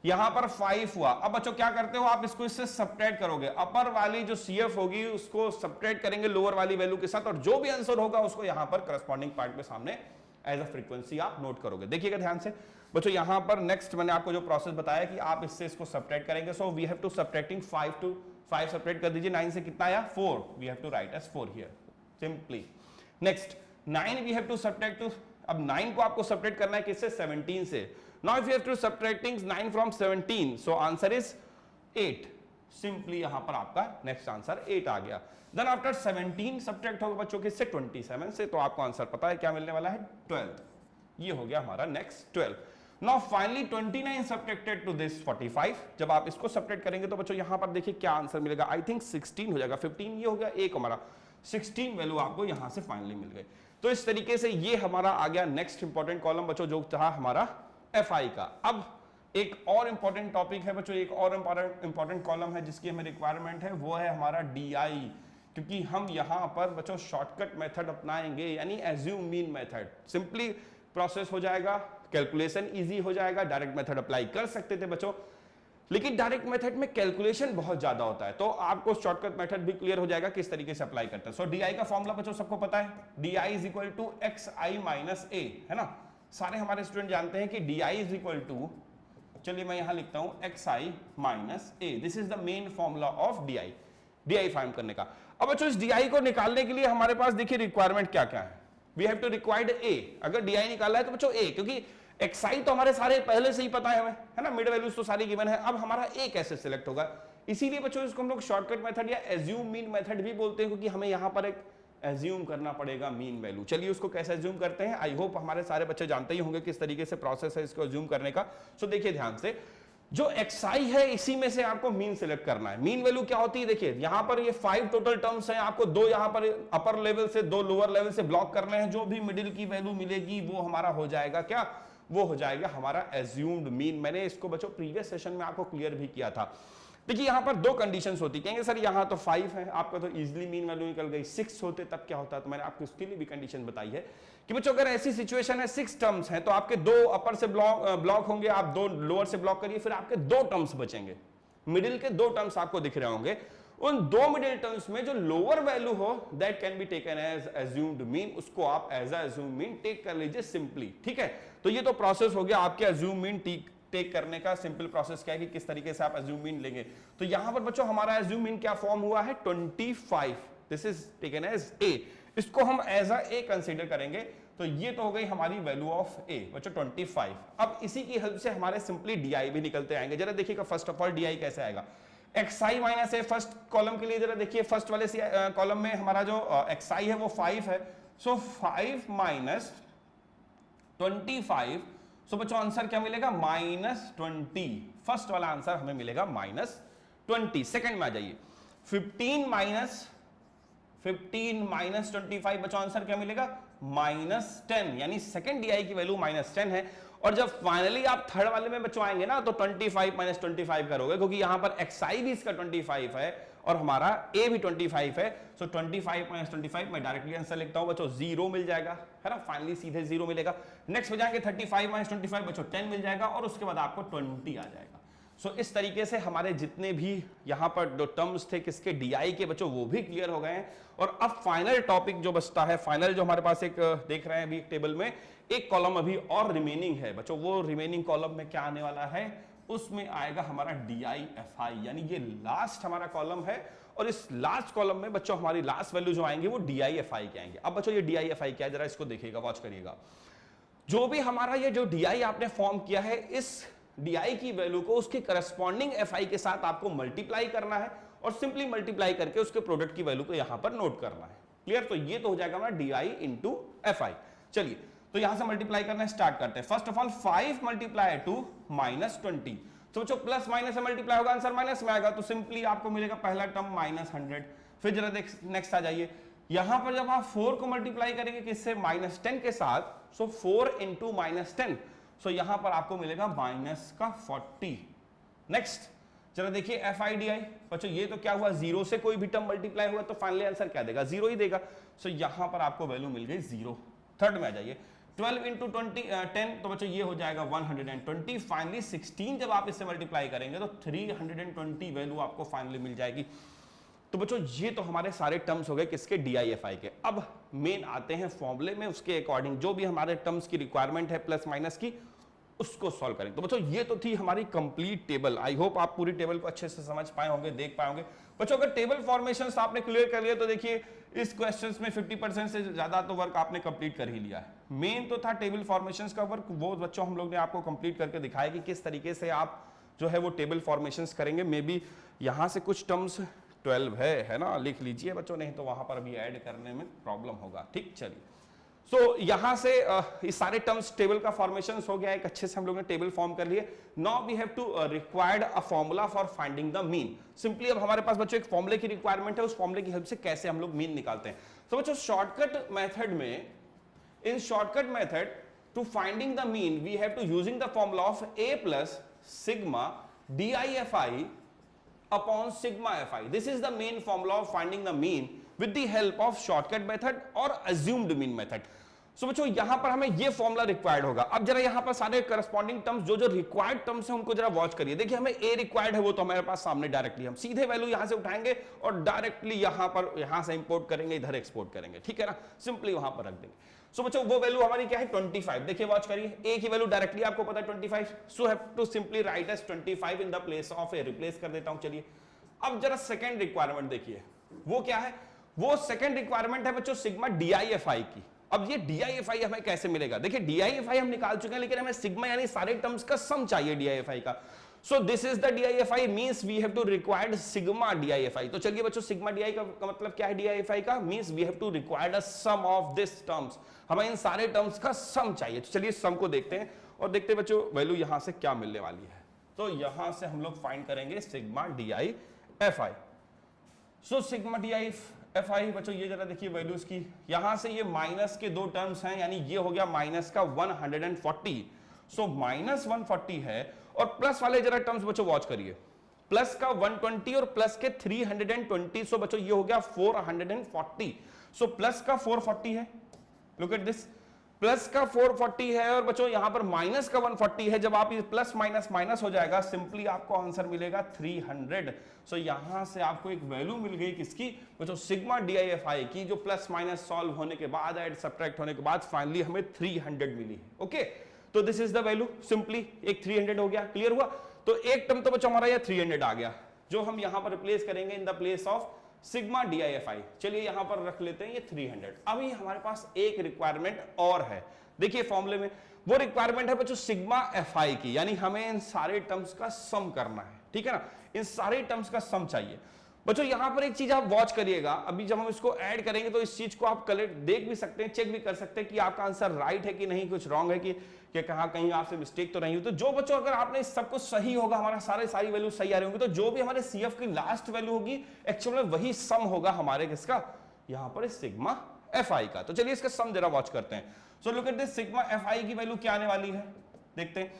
यहां पर 5 हुआ। अब बच्चों क्या करते हो आप, इसको इससे सबट्रैक्ट करोगे, अपर वाली जो CF होगी उसको सबट्रैक्ट करेंगे लोअर वाली वैल्यू के साथ, और जो भी आंसर होगा उसको यहां पर करस्पॉन्डिंग पार्ट में सामने एज अ फ्रीक्वेंसी आप नोट करोगे। देखिएगा ध्यान से बच्चों, यहां पर नेक्स्ट मैंने आपको जो प्रोसेस बताया कि आप इससे इसको सबट्रैक्ट करेंगे। So we have to subtracting 5 subtract कर दीजिए, 9 से कितना आया 4, we have to write as 4 here simply. Next 9 we have to subtract to, अब 9 को आपको सबट्रैक्ट करना है किससे 17 से। Now if you have to subtracting 9 from 17, so answer is 8। Simply यहां पर आपका नेक्स्ट आंसर 8 आ गया। देन आफ्टर 17 सब्ट्रैक्ट होगा बच्चों किससे 27 से, तो आपको आंसर पता है क्या मिलने वाला है 12। ये हो गया हमारा next 12। Now finally 29 subtracted to this 45, जब आप इसको सब्ट्रैक्ट करेंगे तो बच्चों यहां पर देखिए क्या आंसर मिलेगा, आई थिंक 16 हो जाएगा, 15 ये हो गया, एक हमारा 16 वैल्यू आपको यहां से फाइनली मिल गई। तो इस तरीके से ये हमारा आ गया नेक्स्ट इंपॉर्टेंट कॉलम बच्चों जो था हमारा FI का। अब एक और इंपॉर्टेंट टॉपिक है बच्चों, एक और इंपॉर्टेंट कॉलम है जिसकी हमें रिक्वायरमेंट है, वो है हमारा DI, क्योंकि हम यहां पर बच्चों शॉर्टकट मेथड अपनाएंगे, यानी assume mean method. Simply process हो जाएगा, कैलकुलेशन इजी हो जाएगा, डायरेक्ट मेथड अप्लाई कर सकते थे बच्चों, लेकिन डायरेक्ट मेथड में कैलकुलेशन बहुत ज्यादा होता है, तो आपको शॉर्टकट मेथड भी क्लियर हो जाएगा किस तरीके से अप्लाई करते हैं। सो DI का फॉर्मूला बच्चों सबको पता है, DI is equal to XI minus A, है ना, सारे हमारे स्टूडेंट जानते हैं कि DI इज इक्वल टू, चलिए मैं यहां लिखता हूं XI minus A, this is the main formula of DI find करने का। अब बच्चों इस DI को निकालने के लिए हमारे पास देखिए रिक्वायरमेंट क्या क्या है, we have to required A, अगर DI निकालना है तो बच्चों A, क्योंकि XI तो हमारे सारे पहले से ही पता है हमें, है ना, मिड वैल्यूज तो सारी गिवन है, अब हमारा A कैसे सिलेक्ट होगा, इसीलिए बच्चों इसको हम लोग शॉर्टकट मेथड या एज्यूम मीन मेथड भी बोलते हैं, क्योंकि हमें यहां पर एक एज्यूम करना पड़ेगा मीन वैल्यू। चलिए उसको कैसे एज्यूम करते हैं, आई होप हमारे सारे बच्चे जानते ही होंगे किस तरीके से प्रोसेस है इसको एज्यूम करने का। सो देखिए ध्यान से, जो XI है इसी में से आपको मीन सिलेक्ट करना है। मीन वैल्यू क्या होती है, देखिए यहां पर ये 5 टोटल टर्म्स हैं, आपको 2 यहां पर अपर लेवल से 2 लोअर लेवल से ब्लॉक करने हैं, जो भी मिडिल की वैल्यू मिलेगी वो हमारा हो जाएगा क्या, वो हो जाएगा हमारा एज्यूम्ड मीन। मैंने इसको बच्चों प्रीवियस सेशन में आपको क्लियर भी किया था। देखिए यहां पर 2 कंडीशंस होती, कहेंगे सर यहां तो 5 है, आपका तो इजीली मीन वैल्यू निकल गई, 6 होते तब क्या होता, तो मैंने आपको उसके लिए भी कंडीशन बताई है कि बच्चों अगर ऐसी सिचुएशन है 6 टर्म्स हैं तो आपके 2 अपर से ब्लॉक होंगे, आप 2 लोअर से ब्लॉक करिए, फिर आपके 2 टर्म्स बचेंगे, मिडिल के 2 टर्म्स आपको दिख रहे होंगे, उन 2 मिडिल टर्म्स में जो लोअर वैल्यू हो that can be taken as assumed mean, उसको आप एज एज्यूम्ड मीन टेक कर लीजिए सिंपली, ठीक है। तो ये तो प्रोसेस हो गया आपके एज्यूम मीन टेक करने का। सिंपल प्रोसेस क्या है कि किस तरीके से आप एज्यूम मीन लेंगे, तो यहां पर बच्चों हमारा एज्यूम मीन क्या फॉर्म हुआ है 25, this is taken as A, इसको हम एज A कंसीडर करेंगे, तो ये तो हो गई हमारी वैल्यू ऑफ A बच्चों 25। अब इसी की हेल्प से हमारे सिंपली DI भी निकलते आएंगे, जरा देखिएगा फर्स्ट ऑफ ऑल DI कैसे आएगा, XI minus A first column के लिए जरा देखिए, फर्स्ट वाले कॉलम में हमारा जो XI है वो 5 है, सो 5 माइनस 25, सो बच्चों आंसर क्या मिलेगा -20, फर्स्ट वाला आंसर हमें मिलेगा -20। सेकंड में आ जाइए, 15 माइनस 25 बच्चों आंसर क्या मिलेगा -10, यानी सेकंड DI की वैल्यू -10 है। और जब फाइनली आप थर्ड वाले में बच्चों आएंगे ना तो 25 माइनस 25 करोगे, क्योंकि यहां पर XI भी इसका 25 है और हमारा A भी 25 है, सो 25 माइनस 25 मैं डायरेक्टली आंसर लिखता हूं बच्चों 0 मिल जाएगा, है ना, फाइनली सीधे 0 मिलेगा। नेक्स्ट बजाएंगे 35 माइनस 25 बच्चों 10 मिल जाएगा और उसके बाद आपको 20 आ जाएगा। सो इस तरीके से हमारे जितने भी यहां पर जो टर्म्स थे किसके DI के बच्चों वो भी क्लियर हो गए हैं। और अब फाइनल टॉपिक जो बचता है, फाइनल जो हमारे पास एक देख रहे हैं अभी एक टेबल में एक कॉलम अभी और रिमेनिंग है बच्चों, वो रिमेनिंग कॉलम में क्या आने वाला है, उसमें आएगा हमारा DI FI, यानी ये लास्ट हमारा कॉलम है। और इस लास्ट कॉलम में बच्चों हमारी लास्ट वैल्यू जो आएंगे वो DI FI के आएंगे। अब बच्चों ये DI FI क्या है, जरा इसको देखिएगा, वॉच करिएगा। जो भी हमारा ये जो DI आपने फॉर्म किया है, इस DI की वैल्यू को उसके करस्पॉन्डिंग FI के साथ आपको मल्टीप्लाई करना है और सिंपली मल्टीप्लाई करके उसके प्रोडक्ट की वैल्यू को यहां पर नोट करना है। क्लियर, तो ये तो हो जाएगा हमारा DI इंटू FI। चलिए तो यहां से मल्टीप्लाई करना स्टार्ट करते हैं। First of all 5 multiply two -20, तो जो प्लस माइनस से मल्टीप्लाई होगा आंसर माइनस में आएगा, तो सिंपली आपको मिलेगा पहला टर्म -100। फिर जरा नेक्स्ट आ जाइए, यहां पर जब आप 4 को मल्टीप्लाई करेंगे किससे, -10 के साथ, सो 4 इंटू -10, सो यहां पर आपको मिलेगा -40। नेक्स्ट चलो देखिए FIDI बच्चों, ये तो क्या हुआ, 0 से कोई भी टर्म मल्टीप्लाई हुआ तो फाइनली आंसर क्या देगा, 0 ही देगा। सो यहां पर आपको वैल्यू मिल गई 0। थर्ड में आ जाइए, 12 इंटू 10, तो बच्चों ये हो जाएगा 120। फाइनली 16 जब आप इससे मल्टीप्लाई करेंगे तो 320 वैल्यू आपको फाइनली मिल जाएगी। तो बच्चों ये तो हमारे सारे टर्म्स हो गए किसके, DI FI के। अब मेन आते हैं फॉर्मूले में, उसके अकॉर्डिंग जो भी हमारे टर्म्स की रिक्वायरमेंट है प्लस माइनस की, उसको सॉल्व करें। तो बच्चों ये तो थी हमारी कंप्लीट टेबल। आई होप आप पूरी टेबल को अच्छे से समझ पाए होंगे, देख पाए होंगे। बच्चों अगर टेबल फॉर्मेशंस आपने क्लियर कर लिया तो देखिए इस क्वेश्चंस में 50% से ज्यादा तो वर्क आपने कंप्लीट कर ही लिया है। मेन तो था टेबल फॉर्मेशंस का वर्क, वो बच्चों हम लोग ने आपको कंप्लीट करके दिखाया कि किस तरीके से आप जो है वो टेबल फॉर्मेशंस करेंगे। मे बी यहाँ से कुछ टर्म्स 12 है ना, लिख लीजिए बच्चों, नहीं तो वहां पर भी ऐड करने में प्रॉब्लम होगा। ठीक, चलिए सो यहां से ये सारे टर्म्स टेबल का फॉर्मेशन हो गया, एक अच्छे से हम लोग ने टेबल फॉर्म कर लिए। Now we have to required a formula for finding the mean. Simply अब हमारे पास बच्चों एक फॉर्मूले की रिक्वायरमेंट है, उस फॉर्मूले की हेल्प से कैसे हम लोग मीन निकालते हैं। तो बच्चों शॉर्टकट मेथड में, in shortcut method to finding the mean we have to using the formula of a plus sigma DIFI upon sigma fi. This is the main formula of finding the mean with the help of shortcut method or assumed mean method. So बच्चों यहां पर हमें ये formula required होगा। अब जरा यहां पर सारे करस्पॉन्डिंग टर्म्स जो रिक्वायर्ड टर्म्स हैं उनको जरा वॉच करिए। देखिए हमें a रिक्वायर्ड है, वो तो हमारे पास सामने डायरेक्टली हम सीधे वैल्यू यहां से उठाएंगे और डायरेक्टली यहां से इंपोर्ट करेंगे, इधर एक्सपोर्ट करेंगे, ठीक है ना, सिंपली वहां पर रख देंगे। सो बच्चों वो वैल्यू हमारी क्या है 25। देखिए वॉच करिए, a की वैल्यू डायरेक्टली आपको पता है 25, so have to simply write as 25 in the place of a। Replace कर देता हूं। चलिए अब जरा सेकंड रिक्वायरमेंट देखिए, वो क्या है, वो सेकंड रिक्वायरमेंट है बच्चों सिग्मा DIFI की। अब ये DIFI हमें कैसे मिलेगा, देखिए DIFI हम निकाल चुके हैं, लेकिन हमें सिग्मा यानी सारे टर्म्स का सम चाहिए DIFI का। So this is the DIFI means we have to required sigma DIFI। तो चलिए बच्चों सिग्मा DI का मतलब क्या है, DIFI का means we have to required a sum of this terms. हमें इन सारे टर्म्स का सम चाहिए। तो चलिए सम को देखते हैं और देखते हैं बच्चों वैल्यू यहां से क्या मिलने वाली है। तो यहां से हम लोग फाइंड करेंगे sigma DIFI। So sigma DIFI बच्चों ये जरा देखिए वैल्यूज की, यहां से ये माइनस के दो टर्म्स हैं, यानी ये हो गया माइनस का 140। सो माइनस 140 है, और प्लस वाले जरा टर्म्स बच्चों वॉच करिए, प्लस का 120 और प्लस के 320। सो बच्चों ये हो गया 440। सो प्लस का 440 है, लुक एट दिस, प्लस का 440 है और बच्चों यहां पर माइनस का 140 है। जब आप ये प्लस माइनस माइनस हो जाएगा, सिंपली आपको आंसर मिलेगा 300। सो यहां से आपको एक वैल्यू मिल गई किसकी बच्चों, सिग्मा DIFI की, जो प्लस माइनस सॉल्व होने के बाद, ऐड सब्ट्रैक्ट होने के बाद फाइनली हमें 300 मिली है। ओके, तो this is the value, simply एक 300 हो गया, क्लियर हुआ। तो एक टर्म तो बच्चों हमारा यह 300 आ गया, जो हम यहां पर रिप्लेस करेंगे इन the place of sigma DIFI। चलिए यहां पर रख लेते हैं ये 300। अभी हमारे पास एक रिक्वायरमेंट और है, देखिए फॉर्मूले में, वो रिक्वायरमेंट है बच्चों सिग्मा FI की, यानी हमें इन सारे टर्म्स का सम करना है, ठीक है ना, इन सारे टर्म्स का सम चाहिए। बच्चों यहां पर एक चीज आप वॉच करिएगा, अभी जब हम इसको ऐड करेंगे तो इस चीज को आप कलेक्ट देख भी सकते हैं, चेक भी कर सकते हैं कि आपका आंसर राइट है कि नहीं, कुछ रॉन्ग है कि कहां कहीं आपसे मिस्टेक तो नहीं हुई। तो जो बच्चों अगर आपने सब कुछ सही होगा, हमारा सारी वैल्यू सही आ रही होंगी, तो जो भी हमारे CF की लास्ट वैल्यू होगी एक्चुअल में वही सम होगा हमारे किसका, यहां पर सिग्मा FI का। तो चलिए इसका सम जरा वॉच करते हैं। So look at this, sigma FI की वैल्यू क्या आने वाली है, देखते हैं।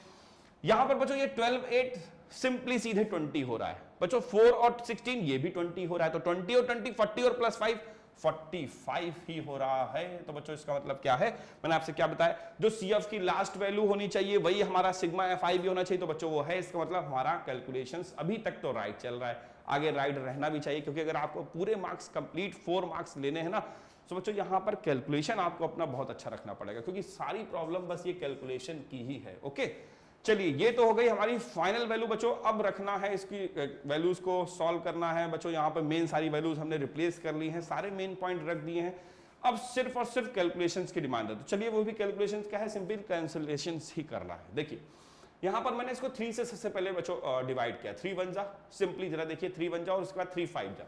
यहां पर बच्चों ये 12 8 सिंपली सीधे 20 हो रहा है बच्चों, 4 और 16 ये भी 20 हो रहा है, तो 20 और 20 40 और प्लस 5 45 ही हो रहा है। तो बच्चों इसका मतलब क्या है, मैंने आपसे क्या बताया, जो CF की लास्ट वैल्यू होनी चाहिए वही हमारा सिग्मा FI भी होना चाहिए। तो बच्चों वो है, इसका मतलब हमारा कैलकुलेशंस अभी तक तो राइट चल रहा है, आगे राइट रहना भी चाहिए, क्योंकि अगर आपको पूरे मार्क्स कंप्लीट 4 मार्क्स लेने हैं ना, तो बच्चों यहां पर कैलकुलेशन आपको अपना बहुत अच्छा रखना पड़ेगा, क्योंकि सारी प्रॉब्लम बस ये कैलकुलेशन की ही है। ओके, चलिए ये तो हो गई हमारी फाइनल वैल्यू बच्चों। अब रखना है इसकी वैल्यूज को सॉल्व करना है बच्चों। यहाँ पर मेन सारी वैल्यूज हमने रिप्लेस कर ली हैं, सारे मेन पॉइंट रख दिए हैं, अब सिर्फ और सिर्फ कैलकुलेशंस की डिमांड है। तो चलिए वो भी कैलकुलेशंस क्या है, सिंपल कैंसिलेशंस ही करना है। देखिए यहाँ पर मैंने इसको 3 से सबसे पहले बच्चों डिवाइड किया, 3 1 जा, सिंपली जरा देखिए 3 1 जा और उसके बाद 3 5 जा।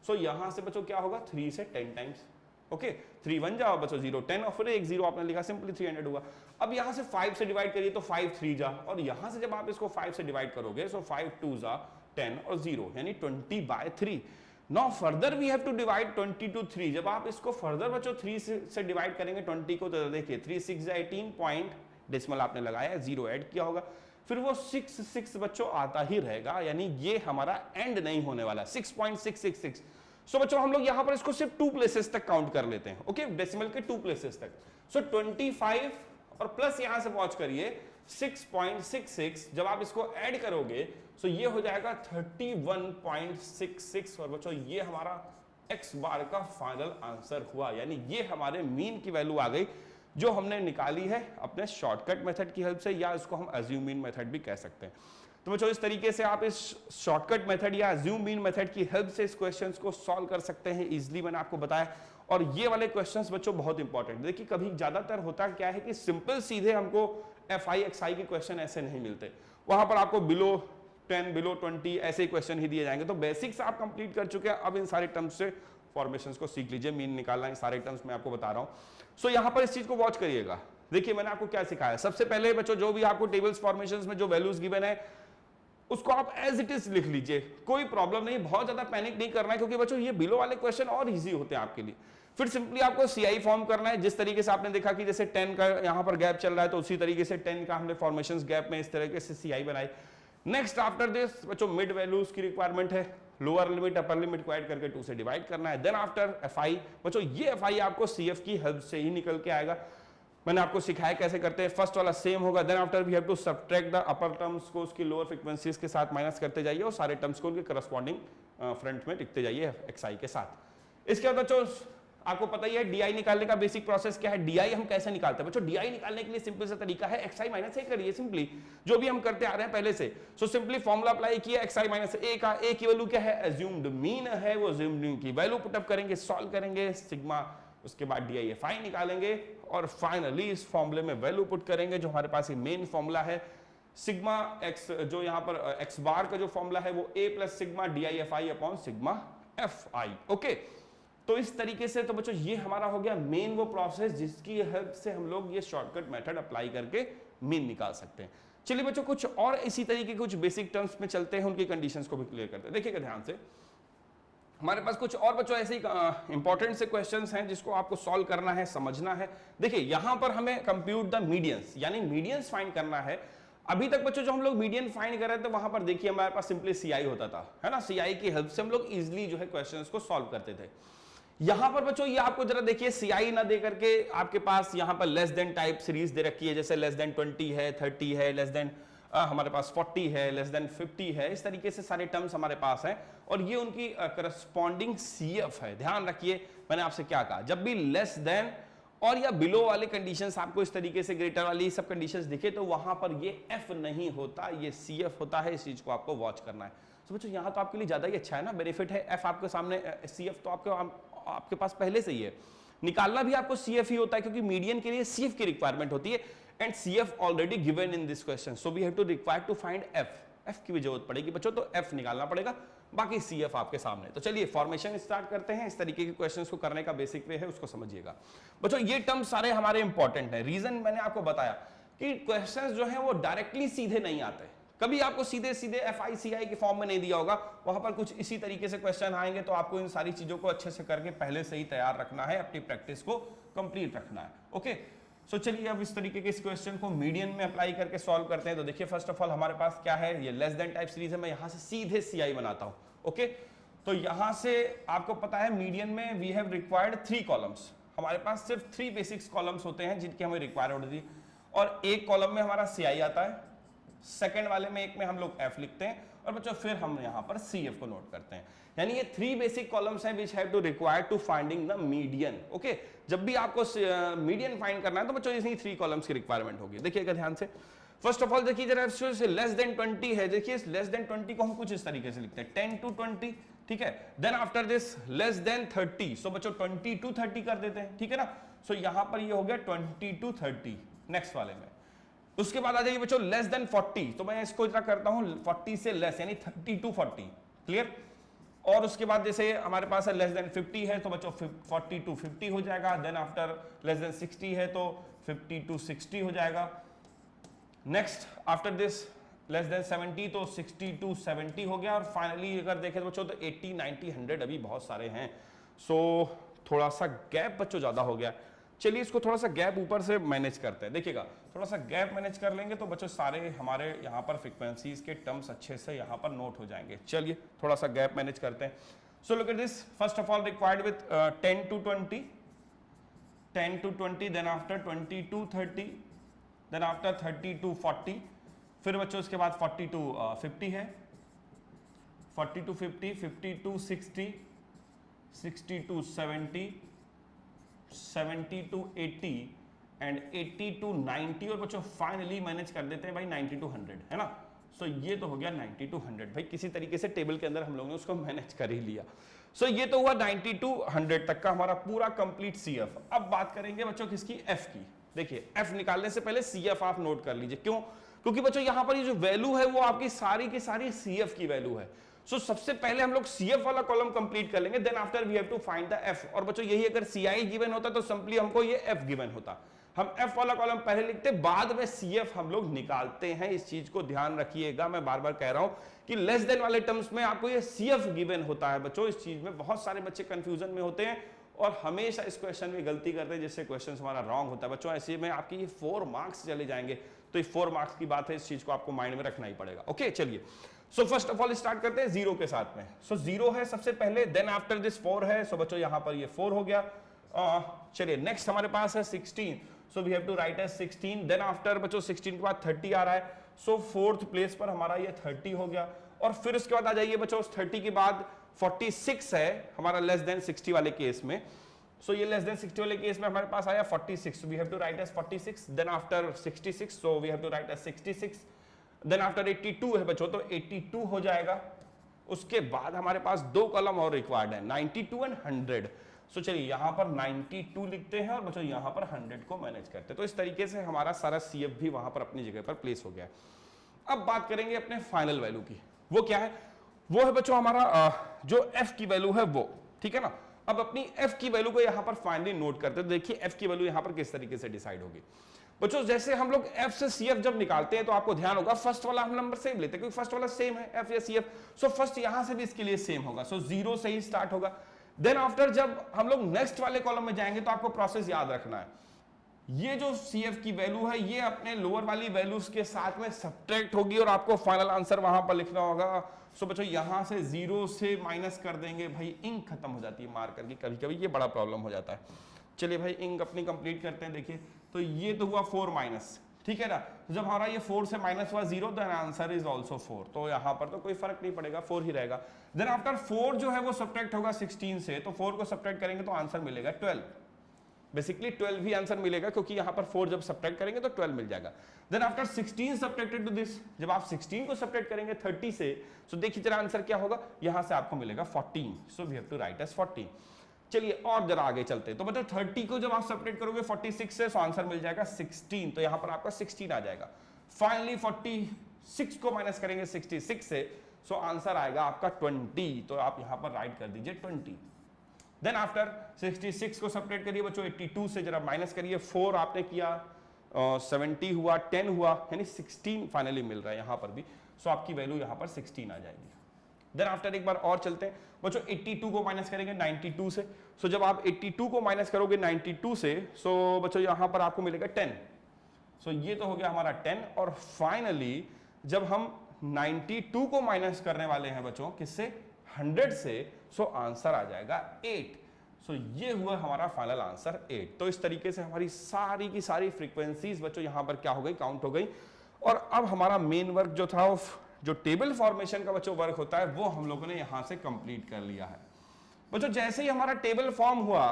सो यहाँ से बच्चों क्या होगा 3 से 10 टाइम्स, ओके 3 1 जाओ बच्चों 0 10 और फिर एक 0 आपने लिखा, सिंपली 300 हुआ। अब यहां से 5 से डिवाइड करिए तो 5 3 जा, और यहां से जब आप इसको 5 से डिवाइड करोगे सो 5 2 जा 10 और 0 यानी 20/3। Now further we have to divide 20 to 3। जब आप इसको फर्दर बच्चों 3 से डिवाइड करेंगे 20 को, तो देखिए 3 6 जा 18 पॉइंट, डेसिमल आपने लगाया, 0 ऐड किया होगा, फिर वो 6 6 बच्चों आता ही रहेगा, यानी ये हमारा एंड नहीं होने वाला, 6.666। सो बच्चों हम लोग यहां पर इसको सिर्फ 2 प्लेसेस तक काउंट कर लेते हैं, ओके डेसिमल के 2 प्लेसेस तक। सो 25 और प्लस यहां से वॉच करिए 6.66, जब आप इसको ऐड करोगे तो ये हो जाएगा 31.66, और बच्चों ये हमारा x बार का फाइनल आंसर हुआ, यानी ये हमारे मीन की वैल्यू आ गई, जो हमने निकाली है अपने शॉर्टकट मेथड की हेल्प से, या इसको हम अज्यूम मीन मेथड भी कह सकते हैं। तो बच्चों इस तरीके से आप इस शॉर्टकट मेथड या अज्यूम मीन मेथड की हेल्प से इस क्वेश्चंस को सॉल्व कर सकते हैं इजीली, मैंने आपको बताया। और ये वाले क्वेश्चंस बच्चों बहुत इंपॉर्टेंट, देखिए कभी ज्यादातर होता क्या है कि सिंपल सीधे हमको FI XI के क्वेश्चन ऐसे नहीं मिलते, वहां पर आपको बिलो 10 बिलो 20 ऐसे क्वेश्चन ही दिए जाएंगे। तो बेसिक्स आप कंप्लीट कर चुके हैं, अब इन सारे टर्म्स से फॉर्मेशंस को सीख लीजिए, मीन निकालना है, सारे टर्म्स मैं आपको बता रहा हूं। सो यहां पर इस चीज को वॉच करिएगा। देखिए मैंने आपको क्या सिखाया, सबसे पहले बच्चों जो भी आपको टेबल्स फॉर्मेशंस में जो वैल्यूज गिवन है उसको आप एज इट इज लिख लीजिए, कोई प्रॉब्लम नहीं, बहुत ज्यादा पैनिक नहीं करना है, क्योंकि बच्चों ये बिलो वाले क्वेश्चन और इजी होते हैं आपके लिए। फिर सिंपली आपको सीआई फॉर्म करना है, जिस तरीके से आपने देखा कि जैसे 10 का यहां पर गैप चल रहा है, तो उसी तरीके से 10 का हमने फॉर्मेशंस गैप में इस तरीके से सीआई बनाई। नेक्स्ट आफ्टर दिस बच्चों मिड वैल्यूज की रिक्वायरमेंट है, लोअर लिमिट अपर लिमिट को ऐड करके 2 से डिवाइड करना है। देन आफ्टर एफआई, बच्चों ये एफआई आपको सीएफ की हेल्प से ही निकल के आएगा, मैंने आपको सिखाया कैसे करते हैं। फर्स्ट वाला सेम होगा, then after we have to subtract the upper terms को उसकी लोअर फ्रीक्वेंसीज के साथ माइनस करते जाइए और सारे टर्म्स को उनके करस्पॉन्डिंग फ्रंट में लिखते जाइए एक्सआई के साथ। इसके बाद बच्चों आपको पता ही है डीआई निकालने का बेसिक प्रोसेस क्या है। डीआई हम कैसे निकालते हैं बच्चों, डीआई निकालने के लिए सिंपल सा तरीका है एक्सआई माइनस ए करिए, सिंपली जो भी हम करते आ रहे हैं पहले से। सो सिंपली फॉर्मूला अप्लाई किया एक्सआई माइनस ए का, ए की वैल्यू क्या है, अज्यूम्ड मीन है, वो अज्यूम्ड मीन की वैल्यू पुटअप करेंगे, सॉल्व करेंगे, सिग्मा उसके बाद डीआईएफआई निकालेंगे और फाइनली इस फॉर्मूले में वैल्यू पुट करेंगे जो हमारे पास ये मेन फॉर्मूला है सिग्मा एक्स, जो यहाँ पर एक्स बार का जो फॉर्मूला है वो A plus sigma D I F I upon sigma F I. Okay, तो इस तरीके से तो बच्चों ये हमारा हो गया मेन वो प्रोसेस जिसकी हेल्प से हम लोग ये शॉर्टकट मेथड अप्लाई करके मीन निकाल सकते हैं। चलिए बच्चों कुछ और इसी तरीके के कुछ बेसिक टर्म्स में चलते हैं, उनकी कंडीशंस को भी क्लियर करते हैं। देखिएगा ध्यान से, हमारे पास कुछ और बच्चों ऐसे ही इंपॉर्टेंट से क्वेश्चंस हैं जिसको आपको सॉल्व करना है, समझना है। देखिए यहां पर हमें कंप्यूट द मीडियंस, यानी मीडियंस फाइंड करना है। अभी तक बच्चों जो हम लोग मीडियन फाइंड कर रहे थे वहां पर देखिए हमारे पास सिंपली सीआई होता था, है ना, सीआई की हेल्प से हम लोग इजिली जो है क्वेश्चंस को सॉल्व करते थे। यहां पर बच्चों ये आपको जरा देखिए सीआई ना दे करके आपके पास यहां पर लेस देन टाइप सीरीज दे रखी है, जैसे लेस देन 20 है, 30 है, लेस देन हमारे पास 40 है, लेस देन 50 है, इस तरीके से सारे टर्म्स हमारे पास हैं और ये उनकी करस्पॉन्डिंग सीएफ है। ध्यान रखिए मैंने आपसे क्या कहा, जब भी लेस देन और या बिलो वाले कंडीशंस आपको इस तरीके से ग्रेटर वाली सब कंडीशंस दिखे तो वहां पर ये एफ नहीं होता, ये सीएफ होता है। इस चीज को आपको वॉच करना है। तो बच्चों यहाँ तो आपके लिए ज्यादा ही अच्छा है ना, बेनिफिट है। एफ आपके सामने, सीएफ तो आपके पास पहले से ही है, निकालना भी आपको सीएफ ही होता है क्योंकि मीडियन के लिए सीएफ की रिक्वायरमेंट होती है and CF already given in this question, so we have to require to find F. F की भी जरूरत पड़ेगी बच्चों, तो एफ निकालना पड़ेगा, बाकी सीएफ आपके सामने। तो चलिए फॉर्मेशन स्टार्ट करते हैं। इस तरीके के क्वेश्चंस को करने का बेसिक वे है, उसको समझिएगा बच्चों। ये टर्म सारे हमारे इंपॉर्टेंट है, रीजन मैंने आपको बताया कि क्वेश्चंस जो है वो डायरेक्टली सीधे नहीं आते, कभी आपको सीधे सीधे एफआईसीआई के फॉर्म में नहीं दिया होगा, वहां पर कुछ इसी तरीके से क्वेश्चन आएंगे। तो आपको इन सारी चीजों को अच्छे से करके पहले से ही तैयार रखना है, अपनी प्रैक्टिस को कंप्लीट रखना है। ओके, सो चलिए अब इस तरीके के इस क्वेश्चन को मीडियन में अप्लाई करके सॉल्व करते हैं। तो देखिए फर्स्ट ऑफ ऑल हमारे पास क्या है, ये लेस देन टाइप सीरीज है, मैं यहां से सीधे सीआई बनाता हूं। ओके, तो यहां से आपको पता है मीडियन में वी हैव रिक्वायर्ड 3 कॉलम्स, हमारे पास सिर्फ 3 बेसिक्स कॉलम्स होते हैं जिनकी हमें रिक्वायर्ड होती है और एक कॉलम में हमारा सीआई आता है, सेकंड वाले में एक में हम लोग एफ लिखते हैं और बच्चों फिर हम यहां पर सीएफ को नोट करते हैं। यानी ये 3 बेसिक कॉलम्स हैं which have to require to finding the median. Okay, जब भी आपको मीडियन फाइंड करना है तो बच्चों इसी 3 कॉलम्स की रिक्वायरमेंट होगी। देखिएगा ध्यान से, फर्स्ट ऑफ ऑल देखिए जरा लेस देन 20 है, देखिए लेस देन 20 को हम कुछ इस तरीके से लिखते हैं 10 to 20, ठीक है। Then after this less than 30, so बच्चों 20 to 30 कर देते हैं, ठीक है ना। सो यहां पर ये हो गया 20 to 30 नेक्स्ट वाले में। उसके बाद आ जाइए बच्चों लेस देन 40, तो मैं इसको इतना करता हूं 40 से लेस, यानी 30 to 40, क्लियर। और उसके बाद जैसे हमारे पास लेस देन 50 है तो बच्चों 40 to 50 हो जाएगा। देन आफ्टर लेस देन 60 है तो 50 to 60 हो जाएगा। Next after this less then 70 तो 60 to 70 हो गया। और फाइनली अगर देखें तो बच्चों तो 80, 90, 100 अभी बहुत सारे हैं, सो थोड़ा सा गैप बच्चों ज्यादा हो गया। चलिए इसको थोड़ा सा गैप ऊपर से मैनेज करते हैं। देखिएगा थोड़ा सा गैप मैनेज कर लेंगे तो बच्चों सारे हमारे यहाँ पर फ्रीक्वेंसीज के टर्म्स अच्छे से यहाँ पर नोट हो जाएंगे। चलिए थोड़ा सा गैप मैनेज करते हैं। So look at this, first of all required with 10 to 20, 10 to 20, देन आफ्टर 20 to 30, देन आफ्टर 30 to 40, फिर बच्चों उसके बाद 40 to 50 है, 40 to 50, 50 to 60, 60 to 70, 70 to 80 and 80 to 90 और बच्चों फाइनली मैनेज कर देते हैं भाई 90 to 100, है ना। सो ये तो हो गया 90 to 100, भाई किसी तरीके से टेबल के अंदर हम लोगों ने उसको मैनेज कर ही लिया। सो ये तो हुआ 90 to 100 तक का हमारा पूरा कंप्लीट सीएफ। अब बात करेंगे बच्चों किसकी, एफ की। देखिए एफ निकालने से पहले सीएफ आप नोट कर लीजिए, क्यों, क्योंकि बच्चों यहां पर ये जो वैल्यू है वो आपकी सारी की सारी CF की वैल्यू है। सो सबसे पहले हम लोग CF वाला कॉलम कंप्लीट कर लेंगे, then after we have to find the F। और बच्चों यही अगर CI गिवन होता तो सिंपली हमको ये F गिवन होता, हम F वाला कॉलम पहले लिखते, बाद में CF हम लोग निकालते हैं। इस चीज को ध्यान रखिएगा, मैं बार बार कह रहा हूं कि लेस देन वाले टर्म्स में आपको ये CF गिवन होता है। बच्चों इस चीज में बहुत सारे बच्चे कंफ्यूजन में होते हैं और हमेशा इस क्वेश्चन में गलती करते हैं, जिससे क्वेश्चन हमारा रॉन्ग होता है। बच्चों ऐसे में आपकी ये 4 मार्क्स चले जाएंगे, तो ये 4 मार्क्स की बात है, इस चीज को आपको माइंड में रखना ही पड़ेगा। ओके चलिए, सो फर्स्ट ऑफ ऑल स्टार्ट करते हैं 0 के साथ में। सो 0 है सबसे पहले, देन आफ्टर दिस 4 है। सो बच्चों यहां पर ये 4 हो गया। चलिए नेक्स्ट हमारे पास है 16, so we have to write as 16। Then after बच्चों 16 के बाद 30 आ रहा है, सो 4th प्लेस पर हमारा ये 30 हो गया। और फिर उसके बाद आ जाइए बच्चों 30 के बाद 46 है हमारा लेस देन 60 वाले केस में। सो ये लेस देन 60 वाले केस में हमारे पास आया 46, we have to write as 46। Then after 66, so we have to write as 66। Then after 82 है बच्चों, तो 82 हो जाएगा। उसके बाद हमारे पास 2 कॉलम और रिक्वायर्ड है, 92 एंड 100। सो चलिए यहां पर 92 लिखते हैं और बच्चों यहां पर 100 को मैनेज करते हैं। तो इस तरीके से हमारा सारा CF भी वहां पर अपनी जगह पर प्लेस हो गया है। अब बात करेंगे अपने फाइनल वैल्यू की, वो क्या है? वो है बच्चों हमारा जो F की वैल्यू है वो, ठीक है ना। अब अपनी F की वैल्यू को यहां पर फाइनली नोट करते हैं। देखिए F की वैल्यू यहां पर किस तरीके से डिसाइड होगी। बच्चों जैसे हम लोग F से CF जब निकालते हैं तो आपको ध्यान होगा फर्स्ट वाला हम नंबर सेम लेते हैं, क्योंकि फर्स्ट वाला सेम है F या CF। सो फर्स्ट यहां से भी इसके लिए सेम होगा, सो 0 से ही स्टार्ट होगा। देन आफ्टर जब हम लोग नेक्स्ट वाले कॉलम में जाएंगे तो आपको प्रोसेस याद रखना है, ये जो CF की वैल्यू है ये अपने लोअर वाली वैल्यूज के साथ में सब्ट्रैक्ट होगी और आपको फाइनल आंसर वहां पर लिखना होगा। सो बच्चों यहां से 0 से माइनस कर देंगे, भाई इंक खत्म हो जाती है मार्कर की, कभी कभी ये बड़ा प्रॉब्लम हो जाता है। चलिए भाई इंक अपनी कंप्लीट करते हैं। देखिए तो ये तो हुआ 4 माइनस, ठीक है ना। जब हमारा ये 4 से माइनस हुआ 0, देन आंसर इज ऑल्सो 4, तो यहां पर तो कोई फर्क नहीं पड़ेगा, 4 ही रहेगा। देन आफ्टर 4 जो है वो सब्ट्रैक्ट होगा 16 से, तो 4 को सब्ट्रैक्ट करेंगे तो आंसर मिलेगा 12। बेसिकली 12 ही आंसर मिलेगा, क्योंकि यहां पर 4 जब सब्ट्रैक्ट करेंगे तो 12 मिल जाएगा। Then after 16 subtracted to this, जब आप 16 को सब्ट्रैक्ट करेंगे 30 से, सो देखिए जरा आंसर क्या होगा, यहां से आपको मिलेगा 14, so we have to write as 14। चलिए और जरा आगे चलते हैं, तो मतलब 30 को जब आप सब्ट्रैक्ट करोगे 46 से, सो आंसर मिल जाएगा 16, तो यहां पर आपका 16 आ जाएगा। फाइनली 46 को माइनस करेंगे 66 से, सो आंसर आएगा आपका 20, तो आप यहां पर राइट कर दीजिए 20। देन आफ्टर 66 को सब्ट्रैक्ट करिए बच्चों 82 से, जरा माइनस करिए, 4 आपने किया, 70 हुआ, 10 हुआ, यानी 16 फाइनली मिल रहा है यहां पर भी। सो आपकी वैल्यू यहां पर 16 आ जाएगी। देन आफ्टर एक बार और चलते हैं बच्चों, 82 को माइनस करेंगे 92 से। सो जब आप 82 को माइनस करोगे 92 से, सो बच्चों यहां पर आपको मिलेगा 10। सो ये तो हो गया हमारा 10। और फाइनली जब हम 92 को माइनस करने वाले हैं बच्चों किससे, 100 से, सो आंसर आ जाएगा 8। सो ये हुआ हमारा फाइनल आंसर 8। तो इस तरीके से हमारी सारी की सारी फ्रीक्वेंसीज बच्चों यहां पर क्या हो गई, काउंट हो गई। और अब हमारा मेन वर्क जो था, जो टेबल फॉर्मेशन का बच्चों वर्क होता है, वो हम लोगों ने यहां से कंप्लीट कर लिया है। बच्चों जैसे ही हमारा टेबल फॉर्म हुआ,